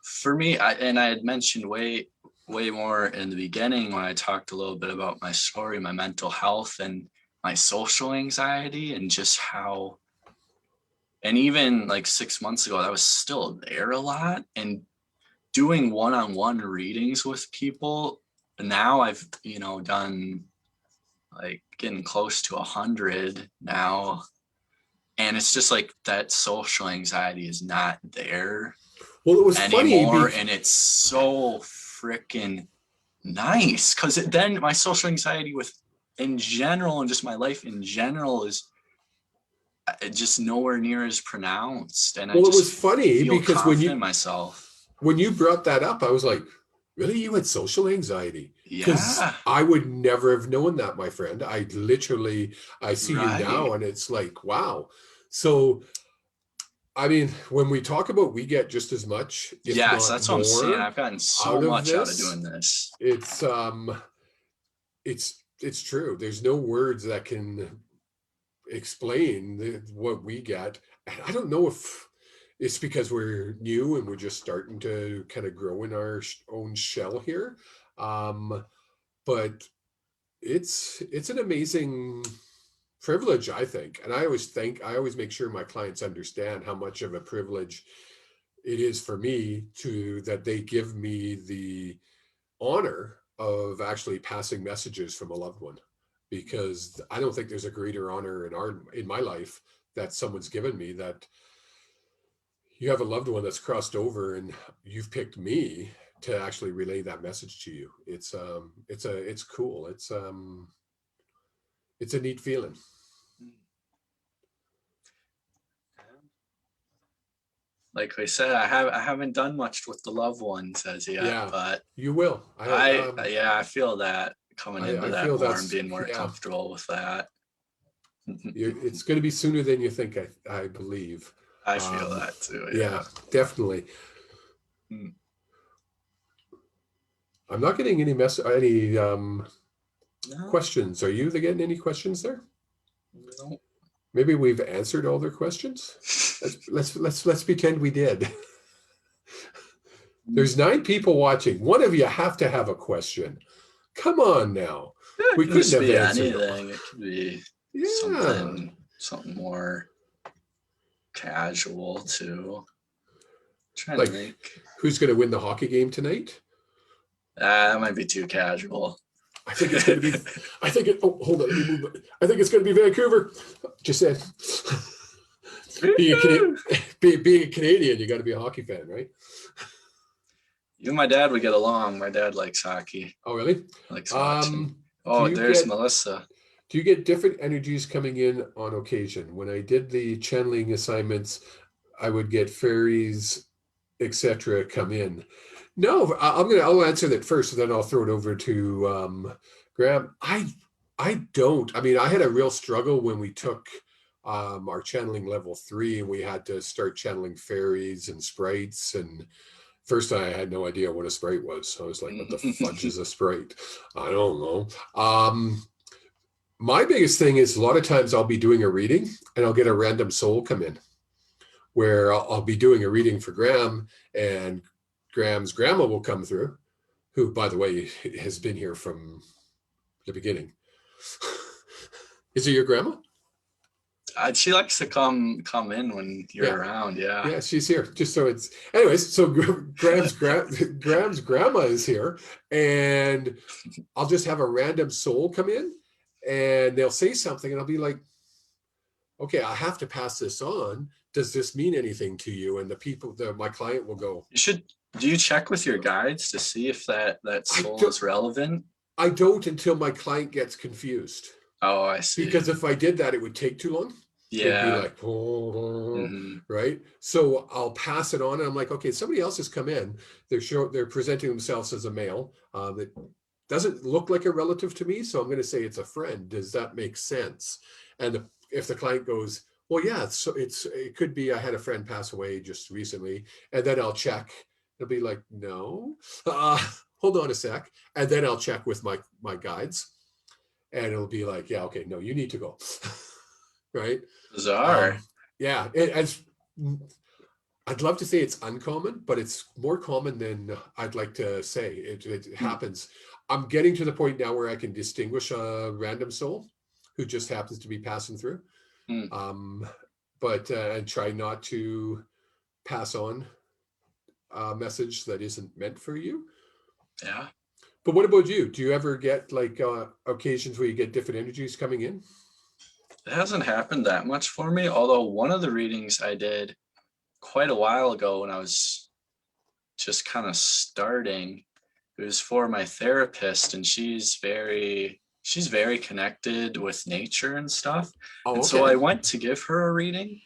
for me, I had mentioned way more in the beginning when I talked a little bit about my story, my mental health and my social anxiety, and just how, and even like 6 months ago, that was still there a lot. And doing one-on-one readings with people now I've, done like getting close to 100 now. And it's just like that social anxiety is not there Well, it was funny anymore. And it's so freaking nice because then my social anxiety with in general and just my life in general is just nowhere near as pronounced. And I well, it was just funny feel because confident in myself. when you brought that up, I was like, really, you had social anxiety? Because Yeah. I would never have known that, my friend. I see you Right. now, and it's like, wow. So, I mean, when we talk about, we get just as much, if Yes, not that's what I'm saying. more, I've gotten out so of much out of this. doing this. It's true. There's no words that can explain what we get. And I don't know if it's because we're new and we're just starting to kind of grow in our own shell here. Um, but it's an amazing privilege, I think. And I always make sure my clients understand how much of a privilege it is for me to that they give me the honor of actually passing messages from a loved one, because I don't think there's a greater honor in my life that someone's given me, that you have a loved one that's crossed over and you've picked me to actually relay that message to you. It's cool. It's a neat feeling. Like I said, I haven't done much with the loved ones as yet, Yeah, but you will. I feel that coming into I that feel more and that's, being more yeah, comfortable with that. it's going to be sooner than you think. I believe. I feel Um, that too. yeah, Yeah. definitely. Mm. I'm not getting any No, questions. Are you getting any questions there? no. Maybe we've answered all their questions. Let's pretend we did. There's 9 people watching. One of you have to have a question. Come on now. It We can couldn't just have be answered all. anything. It could be Yeah. something more casual too. Trying to Like, think. who's going to win the hockey game tonight? That might be too casual. I think it's going to be. Oh, hold on. Let me move. I think it's going to be Vancouver. Just said. Being a Canadian, you got to be a hockey fan, right? You and my dad would get along. My dad likes hockey. Oh, really? Likes watching. Um, do Oh, you there's get Melissa. do you get different energies coming in on occasion? When I did the channeling assignments, I would get fairies, etc., come in. No, I'll answer that first, and then I'll throw it over to Graham. I don't. I mean, I had a real struggle when we took our channeling level 3, and we had to start channeling fairies and sprites. And first, I had no idea what a sprite was. So I was like, "What the fudge is a sprite?" I don't know. My biggest thing is a lot of times I'll be doing a reading and I'll get a random soul come in, where I'll be doing a reading for Grahm, and Graham's grandma will come through, who, by the way, has been here from the beginning. Is it your grandma? She likes to come in when you're Yeah. around. Yeah. Yeah, she's here. Just so it's, anyways. So Graham's grandma is here, and I'll just have a random soul come in, and they'll say something, and I'll be like, "Okay, I have to pass this on. Does this mean anything to you?" And my client will go, You should. Do you check with your guides to see if that "I soul don't, is relevant? I don't until my client gets confused." Oh, I see. Because if I did that, it would take too long. It'd be Yeah. like, oh, Hmm. right? So I'll pass it on. And I'm like, okay, somebody else has come in. They're presenting themselves as a male that doesn't look like a relative to me. So I'm going to say it's a friend. Does that make sense? And if the client goes, well, yeah, it could be, I had a friend pass away just recently, and then I'll check. It'll be like, no, hold on a sec, and then I'll check with my guides, and it'll be like, yeah, okay, no, you need to go. Right. Bizarre. Yeah, I'd love to say it's uncommon, but it's more common than I'd like to say. It Hmm. happens. I'm getting to the point now where I can distinguish a random soul who just happens to be passing through, Hmm. but and try not to pass on a message that isn't meant for you. Yeah. But what about you? Do you ever get like occasions where you get different energies coming in? It hasn't happened that much for me, although one of the readings I did quite a while ago when I was just kind of starting, it was for my therapist, and she's very connected with nature and stuff. Oh, And so okay. I went to give her a reading.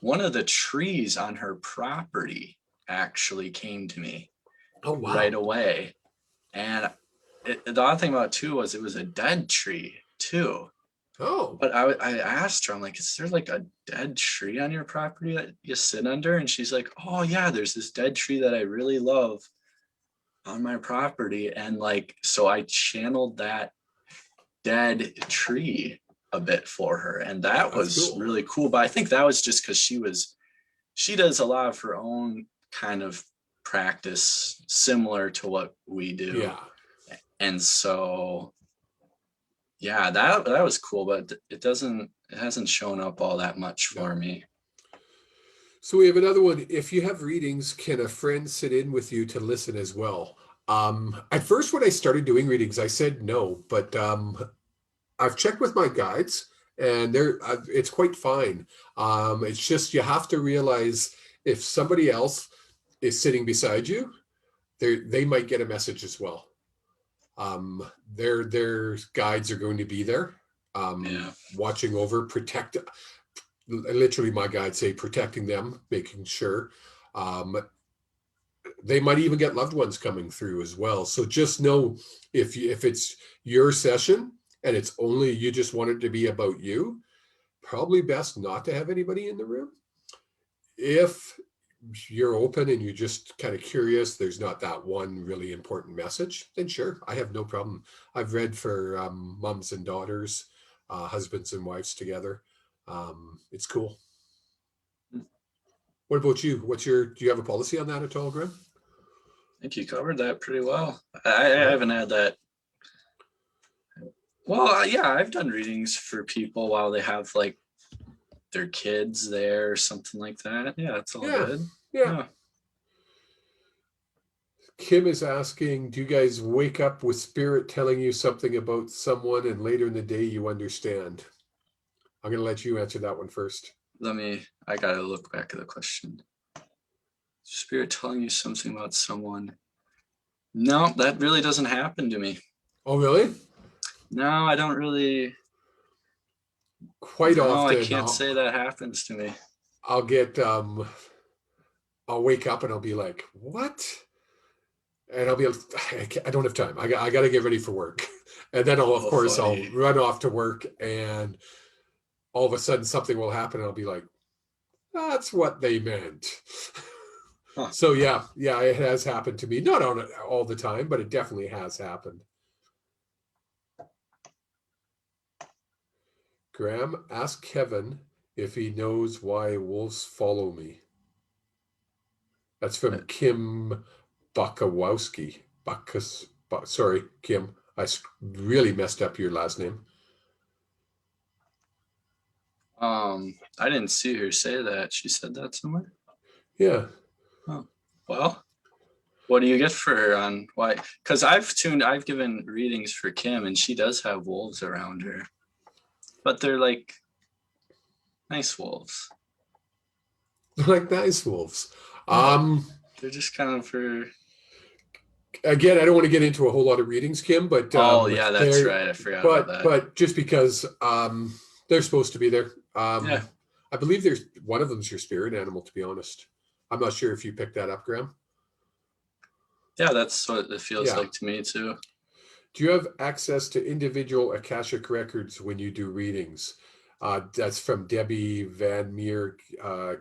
One of the trees on her property actually came to me Oh, right wow. away. And the odd thing about it too was it was a dead tree too. Oh, But I asked her, I'm like, is there like a dead tree on your property that you sit under? And she's like, oh yeah, there's this dead tree that I really love on my property. And like, so I channeled that dead tree a bit for her. And that that's was cool. really cool. But I think that was just because she does a lot of her own kind of practice similar to what we do. Yeah. And so yeah, that was cool, but it hasn't shown up all that much for No. me. So we have another one. If you have readings, can a friend sit in with you to listen as well? At first, when I started doing readings, I said no, but I've checked with my guides, and it's quite fine. It's just you have to realize if somebody else is sitting beside you, they might get a message as well. Their guides are going to be there, Yeah. watching over, protect. Literally, my guides say protecting them, making sure. Um, they might even get loved ones coming through as well. So just know if it's your session and it's only you just want it to be about you, probably best not to have anybody in the room. If you're open and you're just kind of curious, there's not that one really important message, then sure, I have no problem. I've read for moms and daughters, husbands and wives together. It's cool. I What about you? Do you have a policy on that at all, Graham? think you covered that pretty well. I Yeah. haven't had that. Well, yeah, I've done readings for people while they have like their kids there or something like that. Yeah, it's all Yeah. good. Yeah. Yeah. Kim is asking, do you guys wake up with spirit telling you something about someone and later in the day you understand? I'm going to let you answer that one first. I gotta look back at the question. Spirit telling you something about someone. No, that really doesn't happen to me. Oh, really? No, I don't really. Quite No, I often can't say that happens to me. I'll get I'll wake up and I'll be like, "What?" And I'll be like, I don't have time. I got to get ready for work. And then of Oh, course I'll funny. run off to work and all of a sudden something will happen and I'll be like, "That's what they meant." Huh. So yeah, it has happened to me. Not on it all the time, but it definitely has happened. Graham, ask Kevin if he knows why wolves follow me. That's from Kim Bakawowski. Sorry, Kim. Really messed up your last name. I didn't see her say that. She said that somewhere. Yeah. Oh, well, what do you get for her on why? Because I've given readings for Kim, and she does have wolves around her, but they're like nice wolves. Like nice wolves. Yeah, Um, they're just kind of for. Again, I don't want to get into a whole lot of readings, Kim, but Oh yeah, that's they're right. I forgot about that. just because they're supposed to be there. Yeah, I believe there's one of them's your spirit animal, to be honest. I'm not sure if you picked that up, Graham. yeah, that's what it feels Yeah. like to me too. Do you have access to individual Akashic records when you do readings? That's from Debbie Van Meer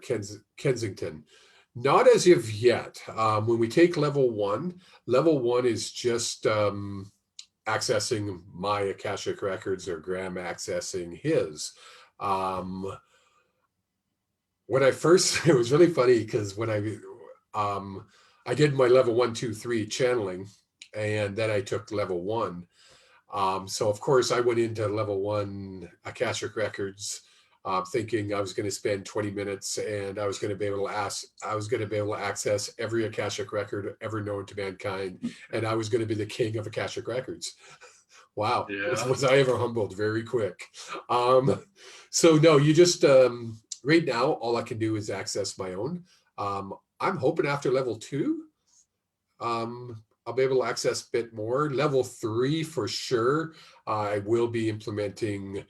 Kensington. Not as of yet. When we take level one is just accessing my Akashic records or Grahm accessing his. Um, when I first, it was really funny because when I did my level 1, 2, 3 channeling, and then I took level one. So of course I went into level one Akashic records. thinking I was going to spend 20 minutes and I was going to be able to access every Akashic record ever known to mankind, and I was going to be the king of Akashic records. Wow, Yeah. was I ever humbled very quick. So no, you just right now all I can do is access my own. I'm hoping after level 2, I'll be able to access a bit more. Level 3 for sure. I will be implementing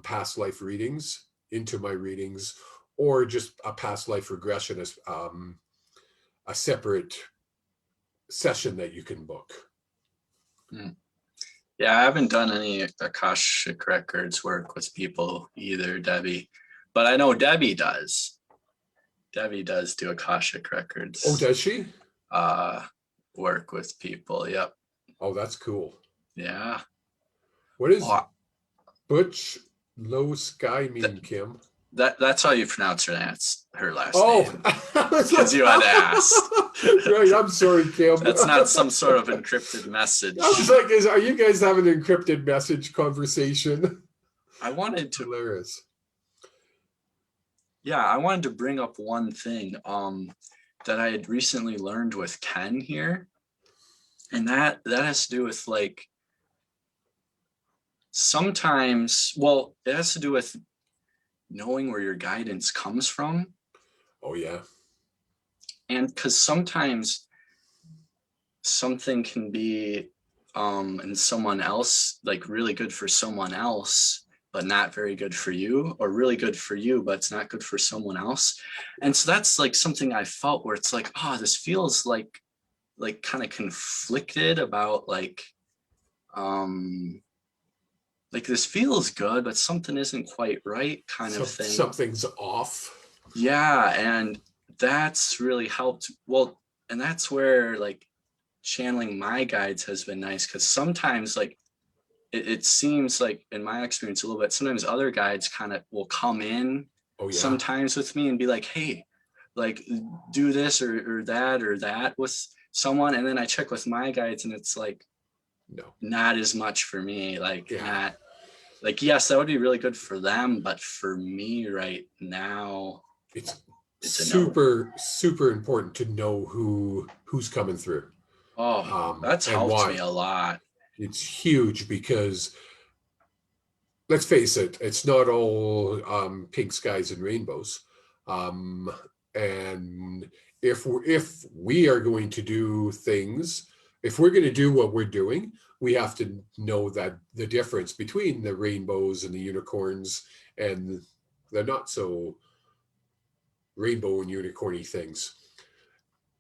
past life readings into my readings, or just a past life regression as a separate session that you can book. Yeah, I haven't done any Akashic Records work with people either, Debbie. But I know Debbie does. Debbie does do Akashic Oh, Records does she? work with people. Yep. Oh, that's cool. Yeah. What is Oh, Butch Low Sky mean, Kim? that's how you pronounce her last Oh, name. I was Because you had asked. right, I'm sorry, Kim. That's not some sort of encrypted message. I was like, are you guys having an encrypted message conversation? I wanted to Hilarious. Yeah, I wanted to bring up one thing that I had recently learned with Ken here. And that has to do with like sometimes, well, it has to do with knowing where your guidance comes from. Oh yeah. And because sometimes something can be in someone else, like really good for someone else, but not very good for you, or really good for you, but it's not good for someone else. And so that's like something I felt where it's like, oh, this feels like kind of conflicted about like this feels good, but something isn't quite right kind of thing. Something's off. Yeah, and that's really helped. Well, and that's where like channeling my guides has been nice, because sometimes like it seems like in my experience a little bit, sometimes other guides kind of will come in Oh yeah. sometimes with me and be like, hey, like do this or that with someone, and then I check with my guides and it's like No. not as much for me. Like Yeah. not like, yes, that would be really good for them, but for me right now It's super super important to know who's coming through. Oh, that's and helped why. me a lot. It's huge because let's face it, it's not all pink skies and rainbows. And if we are going to do things, if we're going to do what we're doing, we have to know that the difference between the rainbows and the unicorns and the not so rainbow and unicorny things.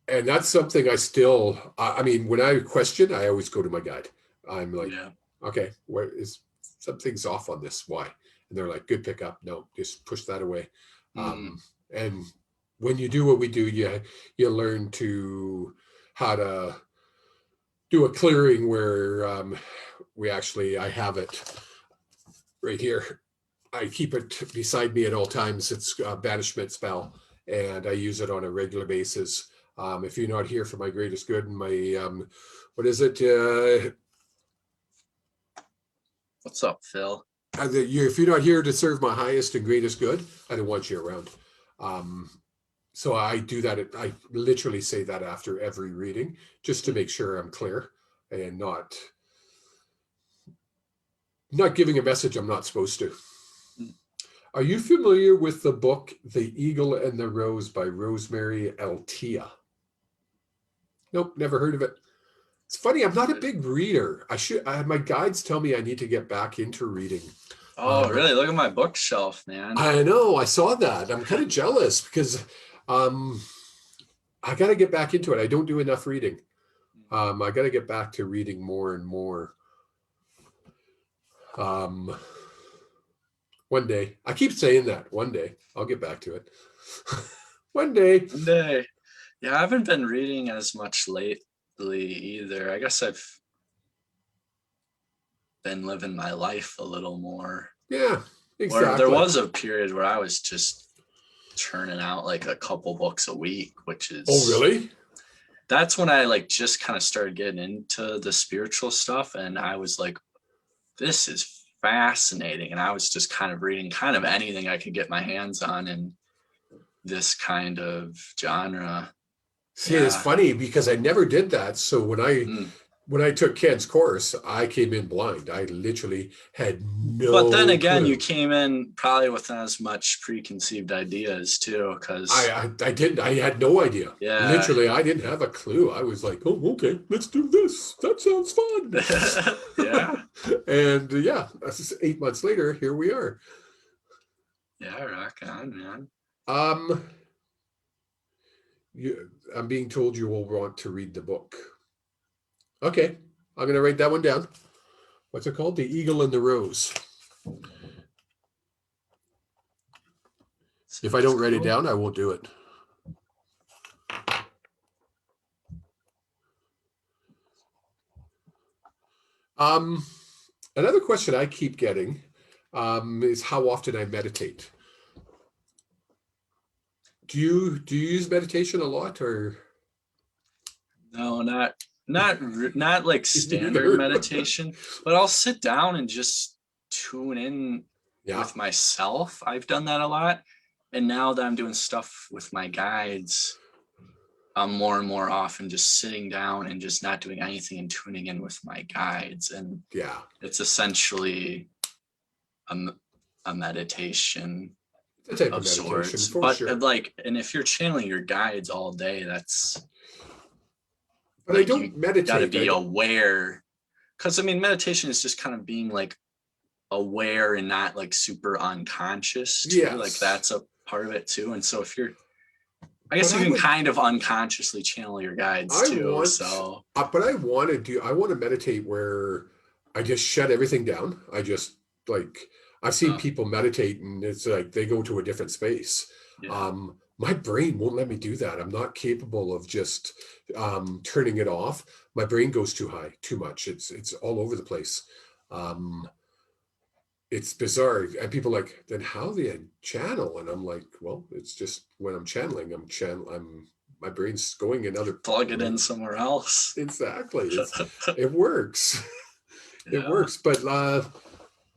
And that's something I mean, when I question, I always go to my guide. I'm like, Yeah. okay, where is something's off on this? Why? And they're like, good pickup. No, just push that away. And when you do what we do, you learn how to do a clearing where I have it right here. I keep it beside me at all times. It's a banishment spell, and I use it on a regular basis. If you're not here for my greatest good and my what is it? What's up, Phil? If you're not here to serve my highest and greatest good, I don't want you around. So I do that. I literally say that after every reading, just to make sure I'm clear and not giving a message I'm not supposed to. Are you familiar with the book The Eagle and the Rose by Rosemary Altea? Nope, never heard of it. It's funny, I'm not a big reader. My guides tell me I need to get back into reading. Oh, really? Look at my bookshelf, man. I know, I saw that. I'm kind of jealous because I got to get back into it. I don't do enough reading. I got to get back to reading more and more. One day. I keep saying that. One day. I'll get back to it. One day. One day. Yeah, I haven't been reading as much lately either. I guess I've been living my life a little more. Yeah, exactly. Where there was a period where I was just churning out like a couple books a week, which is... Oh, really? That's when I like just kind of started getting into the spiritual stuff, and I was like, this is fascinating. And I was just kind of reading kind of anything I could get my hands on in this kind of genre. See, it's Yeah. funny because I never did that. So Mm. when I took Ken's course, I came in blind. I literally had But then no again, you clue. came in probably with not as much preconceived ideas too, because I didn't. I had no idea. yeah. Literally, I didn't have a clue. I was like, "Oh, okay, let's do this. That sounds fun." Yeah. And yeah, 8 months later, here we are. Yeah, rock on, man. Um, I'm being told you will want to read the book. Okay, I'm gonna write that one down. What's it called? The Eagle and the Rose. If I Sounds don't write it cool. down, I won't do it. Um, Another question I keep getting is how often I meditate. Do you use meditation a lot, or No, not like standard neither? meditation, but I'll sit down and just tune in Yeah, with myself. I've done that a lot. And now that I'm doing stuff with my guides, I'm more and more often just sitting down and just not doing anything and tuning in with my guides. And yeah. it's essentially a, a meditation It's a type of of meditation sorts. for But sure. like, and if you're channeling your guides all day, that's But I like you don't got to meditate. be aware. Because I mean, meditation is just kind of being like aware and not like super unconscious too. Like Yes, that's a part of it too. And so if you're, I but guess you I can would. kind of unconsciously channel your guides I too. want. So But I want to do. I want to meditate where I just shut everything down. I just like. I've seen uh, people meditate, and it's like they go to a different space. yeah. My brain won't let me do that. I'm not capable of just turning it off. My brain goes too high, too much. It's all over the place. Um, it's bizarre. And people are like, then how do you channel? And I'm like, well, it's just when I'm channeling, I'm my brain's going in other Plug it in somewhere else. exactly. It works. It Yeah. works. But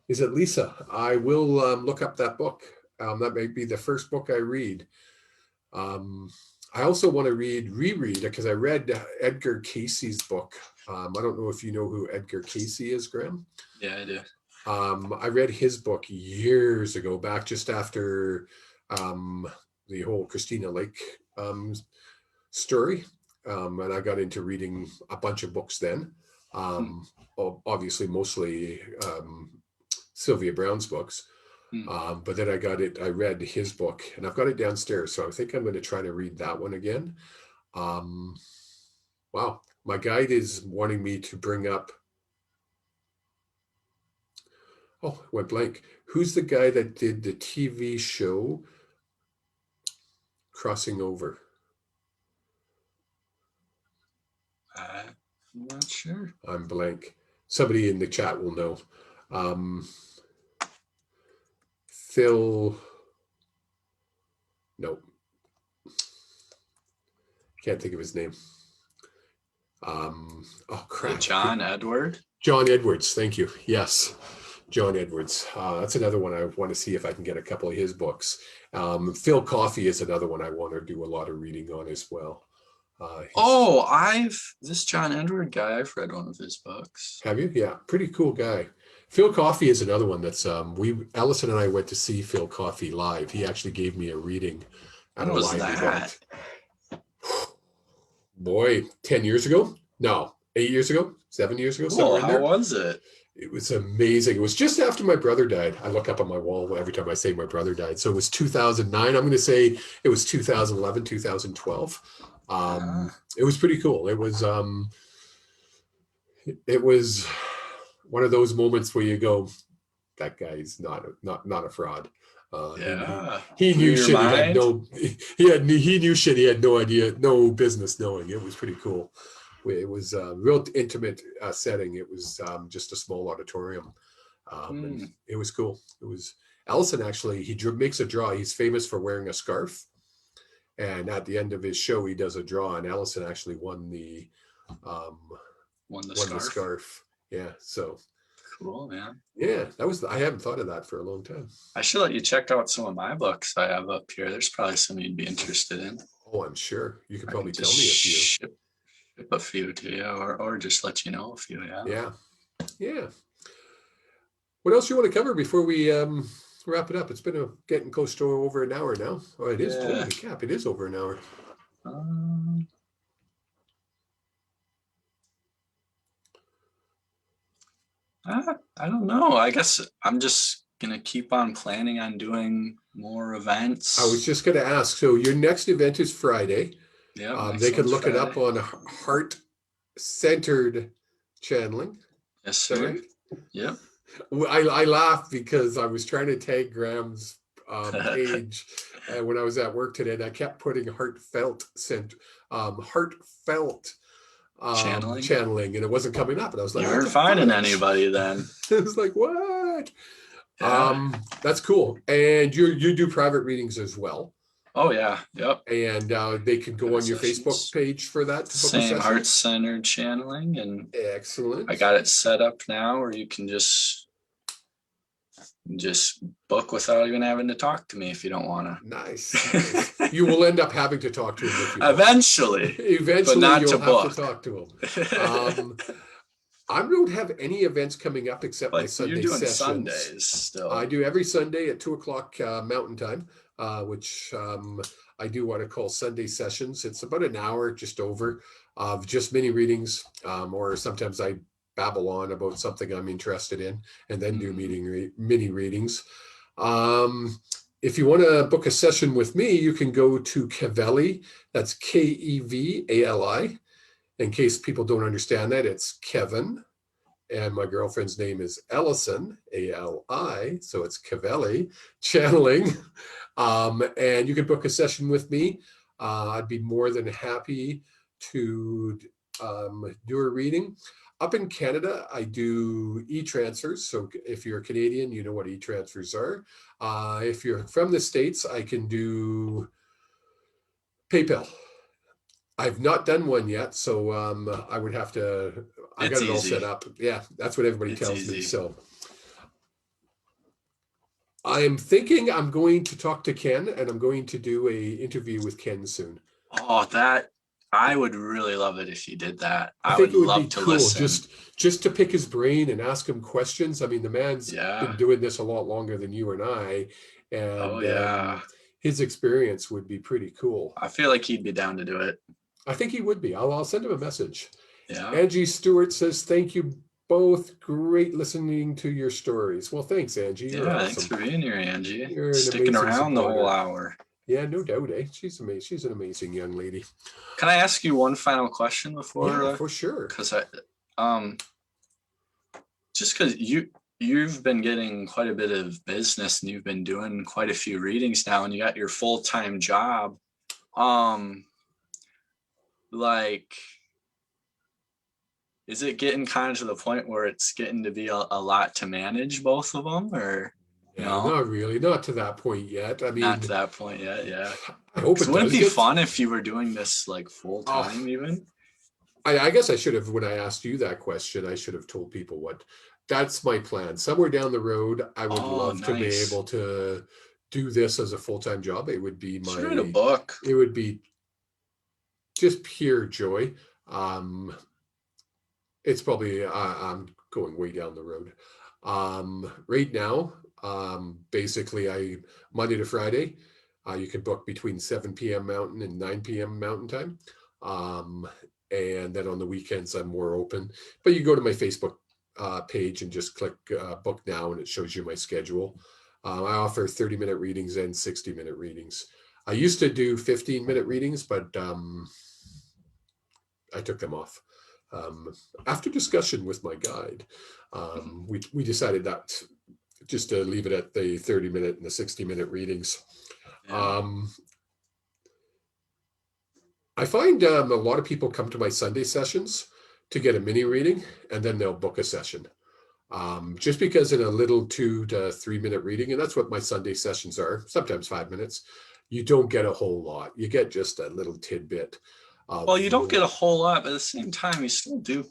is it Lisa? I will look up that book. That may be the first book I read. Um, I also want to reread because I read Edgar Casey's book. I don't know if you know who Edgar Casey is, Graham. Yeah, I do. I read his book years ago, back just after um, the whole Christina Lake story. And I got into reading a bunch of books then. Hmm. Obviously, mostly Sylvia Brown's books. Hmm. But then I read his book, and I've got it downstairs. So I think I'm going to try to read that one again. Um, wow. My guide is wanting me to bring up, oh, went blank. Who's the guy that did the TV show Crossing Over? I'm not sure. I'm blank. Somebody in the chat will know. Um, Phil, no, can't think of his name. Oh Is it crap. John Edward? John Edwards. Thank you. Yes. John Edwards. That's another one I want to see if I can get a couple of his books. Phil Coffey is another one I want to do a lot of reading on as well. Oh, this John Edward guy, I've read one of his books. Have you? Yeah, pretty cool guy. Phil Coffey is another one that's Allison and I went to see Phil Coffey live. He actually gave me a reading at When a was live that? event. Boy, 10 years ago? No, 8 years ago, 7 years ago, Cool. somewhere in How there. was it? It was amazing. It was just after my brother died. I look up on my wall every time I say my brother died. So it was 2009. I'm going to say it was 2011, 2012. Ah, It was pretty cool. It was one of those moments where you go, that guy's not a fraud. yeah. He Blew knew your shit mind? he knew shit he had no idea, no business knowing. It was pretty cool. It was a real intimate setting. It was just a small auditorium, and Hmm. it was cool. It was Allison actually. He makes a draw. He's famous for wearing a scarf, and at the end of his show, he does a draw. And Allison actually won the Won the won the scarf. scarf. Yeah, so cool, man. Yeah, I haven't thought of that for a long time. I should let you check out some of my books I have up here. There's probably some you'd be interested in. Oh, I'm sure. You could I probably could just tell me a few. ship a few to you, or just let you know a few. Yeah. Yeah. Yeah. What else you want to cover before we wrap it up? It's been getting close to over an hour now. Oh, it is. Yeah. Holy cap, it is over an hour. I don't know. I guess I'm just gonna keep on planning on doing more events. I was just going to ask. So your next event is Friday. Yeah, They can look Friday. it up on heart-centered channeling. Yes, Is that sir. right? Yep. I laughed because I was trying to tag Graham's page when I was at work today, and I kept putting heartfelt channeling, and it wasn't coming up. And I was like, you weren't finding anybody then. It was like, what? Yeah. That's cool. And you do private readings as well. Oh yeah. Yep. And they can go on your Facebook page for that. Same heart-centered channeling, and excellent. I got it set up now where you can just book without even having to talk to me if you don't want to. Nice. You will end up having to talk to him if you eventually, but not you'll have to talk to him. I don't have any events coming up except my Sunday you're doing sessions. Sundays still. I do every Sunday at 2:00 Mountain Time, which I do what I call Sunday sessions. It's about an hour, just over, of just mini readings, or sometimes I babble on about something I'm interested in, and then do mini readings. If you want to book a session with me, you can go to Kevali. That's Kevali. In case people don't understand that, it's Kevin, and my girlfriend's name is Ellison, Ali, so it's Kevali Channeling. And you can book a session with me. I'd be more than happy to do a reading. Up in Canada, I do e-transfers. So if you're a Canadian, you know what e-transfers are. If you're from the States, I can do PayPal. I've not done one yet, so I would have to. I got it all set up. Yeah, that's what everybody tells me. So I'm thinking I'm going to talk to Ken, and I'm going to do a interview with Ken soon. Oh, I would really love it if you did that. I think it would be cool just to pick his brain and ask him questions. I mean, the man's been doing this a lot longer than you and I, and his experience would be pretty cool. I feel like he'd be down to do it. I think he would be. I'll send him a message. Yeah. Angie Stewart says, "Thank you both. Great listening to your stories." Well, thanks, Angie. You're awesome. Thanks for being here, Angie. You're sticking around the whole hour. Yeah, no doubt, eh? She's amazing. She's an amazing young lady. Can I ask you one final question before? Yeah, for sure. Because just because you've been getting quite a bit of business and you've been doing quite a few readings now, and you got your full-time job. Like, is it getting kind of to the point where it's getting to be a lot to manage both of them, or? No, not really. Not to that point yet. I mean, not to that point yet. Yeah. I hope it wouldn't it be fun if you were doing this like full time even? I guess I should have, when I asked you that question, I should have told people that's my plan. Somewhere down the road, I would love to be able to do this as a full-time job. It would be write a book. It would be just pure joy. It's probably I'm going way down the road. Right now, basically Monday to Friday, you can book between 7 p.m. Mountain and 9 p.m. Mountain Time. And then on the weekends, I'm more open. But you go to my Facebook page and just click book now, and it shows you my schedule. I offer 30-minute readings and 60-minute readings. I used to do 15-minute readings, but I took them off. After discussion with my guide, we decided that just to leave it at the 30-minute and the 60-minute readings. I find a lot of people come to my Sunday sessions to get a mini reading, and then they'll book a session. Just because in a little 2 to 3 minute reading, and that's what my Sunday sessions are, sometimes 5 minutes, you don't get a whole lot. You get just a little tidbit. Well, you don't get a whole lot, but at the same time, you still do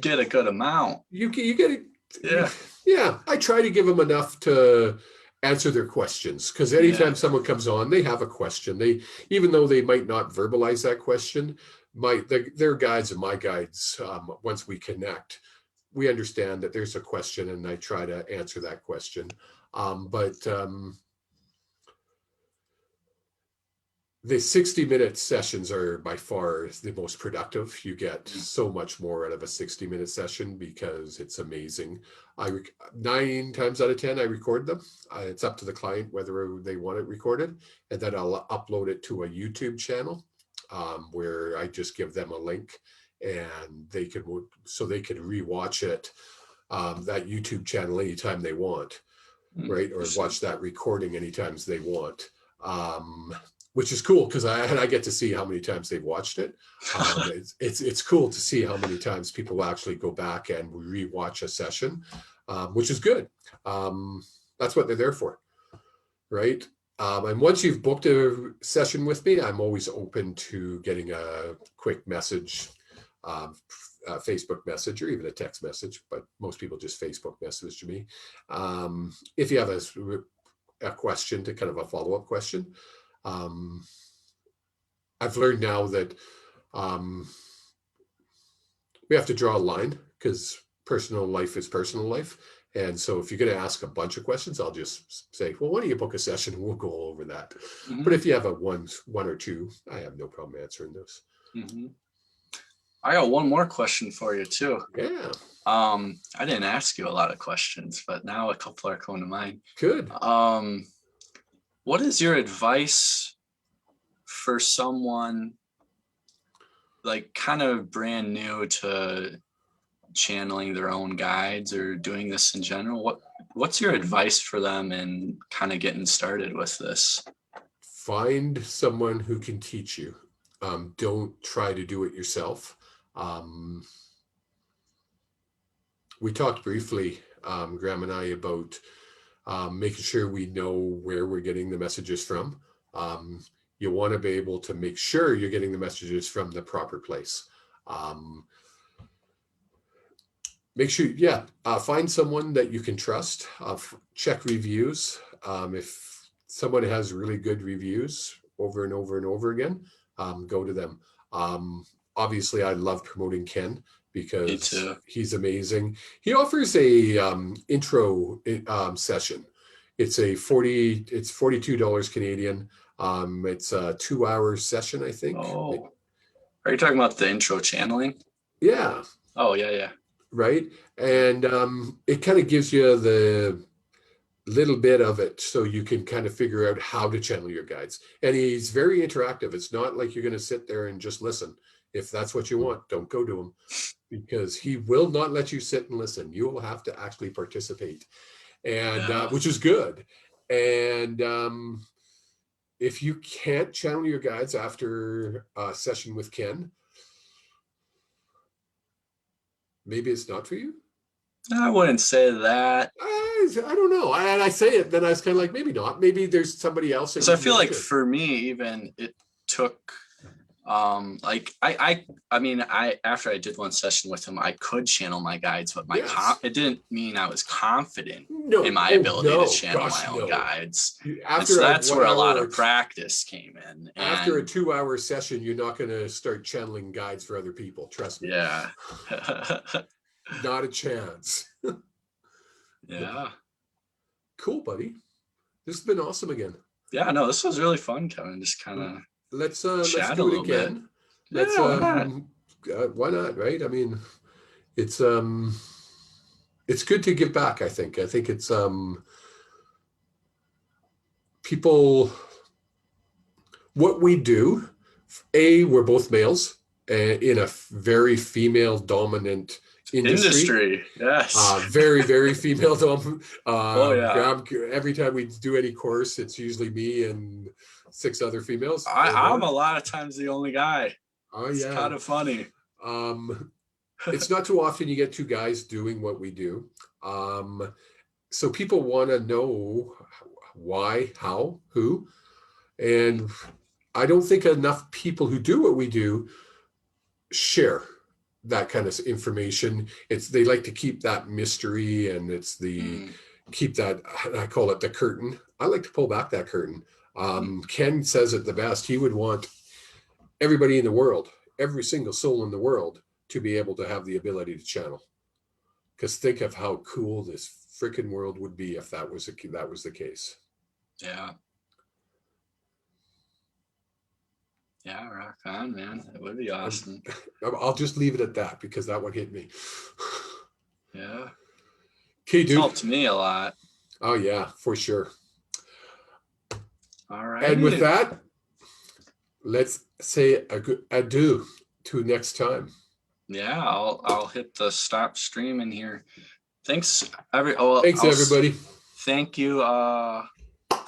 get a good amount. You get Yeah. Yeah, I try to give them enough to answer their questions, because anytime Yeah. someone comes on, they have a question. They, even though they might not verbalize that question, their guides and my guides, once we connect, we understand that there's a question, and I try to answer that question. But the 60-minute sessions are by far the most productive. You get so much more out of a 60-minute session because it's amazing. 9 times out of 10, I record them. It's up to the client whether they want it recorded, and then I'll upload it to a YouTube channel, where I just give them a link, and they can rewatch it, that YouTube channel anytime they want, right? Or watch that recording anytime they want. Which is cool, because I get to see how many times they've watched it. It's cool to see how many times people actually go back and rewatch a session, which is good. That's what they're there for, right? And once you've booked a session with me, I'm always open to getting a quick message, a Facebook message, or even a text message, but most people just Facebook message me. If you have a question, to kind of a follow-up question. I've learned now that we have to draw a line, because personal life is personal life. And so if you're going to ask a bunch of questions, I'll just say, well, why don't you book a session and we'll go over that. Mm-hmm. But if you have a one or two, I have no problem answering those. Mm-hmm. I got one more question for you too. Yeah. I didn't ask you a lot of questions, but now a couple are coming to mind. Good. What is your advice for someone like kind of brand new to channeling their own guides or doing this in general? What's your advice for them in kind of getting started with this? Find someone who can teach you. Don't try to do it yourself. We talked briefly, Grahm and I, about making sure we know where we're getting the messages from. You want to be able to make sure you're getting the messages from the proper place. Make sure, find someone that you can trust. Check reviews. If someone has really good reviews over and over and over again, go to them. Obviously, I love promoting Ken, because he's amazing. He offers a intro session. It's $42 Canadian. It's a 2-hour session, I think. Oh, are you talking about the intro channeling? Yeah. Oh, yeah. Right. And it kind of gives you the little bit of it, so you can kind of figure out how to channel your guides. And he's very interactive. It's not like you're going to sit there and just listen. If that's what you want, don't go to him, because he will not let you sit and listen. You will have to actually participate, and which is good. And if you can't channel your guides after a session with Ken, maybe it's not for you. I wouldn't say that. I don't know. I say it, then I was kind of like, maybe not. Maybe there's somebody else. So I feel like for me, even it took, like I mean, after I did one session with him, I could channel my guides, but it didn't mean I was confident in my ability to channel my own guides. So that's where a lot of practice came in. After a 2-hour session, you're not going to start channeling guides for other people. Trust me. Yeah. Not a chance. Yeah. Cool, buddy. This has been awesome again. Yeah, no, this was really fun, Kevin. Just kind of let's do it again. Bit. Why not, right? I mean, it's good to give back, I think. I think it's people, what we do, we're both males in a very female dominant industry. Yes. Very, very female dominant. Oh yeah. Every time we do any course, it's usually me and 6 other females. I'm a lot of times the only guy. Oh yeah. It's kind of funny. It's not too often you get 2 guys doing what we do. So people want to know why, how, who, and I don't think enough people who do what we do share that kind of information. They like to keep that mystery, and it's keep that, I call it the curtain. I like to pull back that curtain. Ken says it the best. He would want everybody in the world, every single soul in the world, to be able to have the ability to channel. Because think of how cool this freaking world would be if that was the case. Yeah. Yeah, rock on, man. It would be awesome. I'll just leave it at that because that one hit me. Yeah. Okay, It's dude. helped me a lot. Oh, yeah, for sure. All right. And with that, let's say a good adieu to next time. Yeah, I'll hit the stop streaming here. Thanks, Thanks, everybody. Thank you.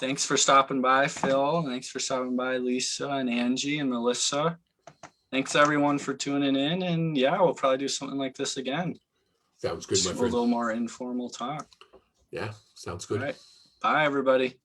Thanks for stopping by, Phil. Thanks for stopping by, Lisa and Angie and Melissa. Thanks everyone for tuning in. And yeah, we'll probably do something like this again. Sounds good, my friend. A little more informal talk. Yeah, sounds good. All right. Bye, everybody.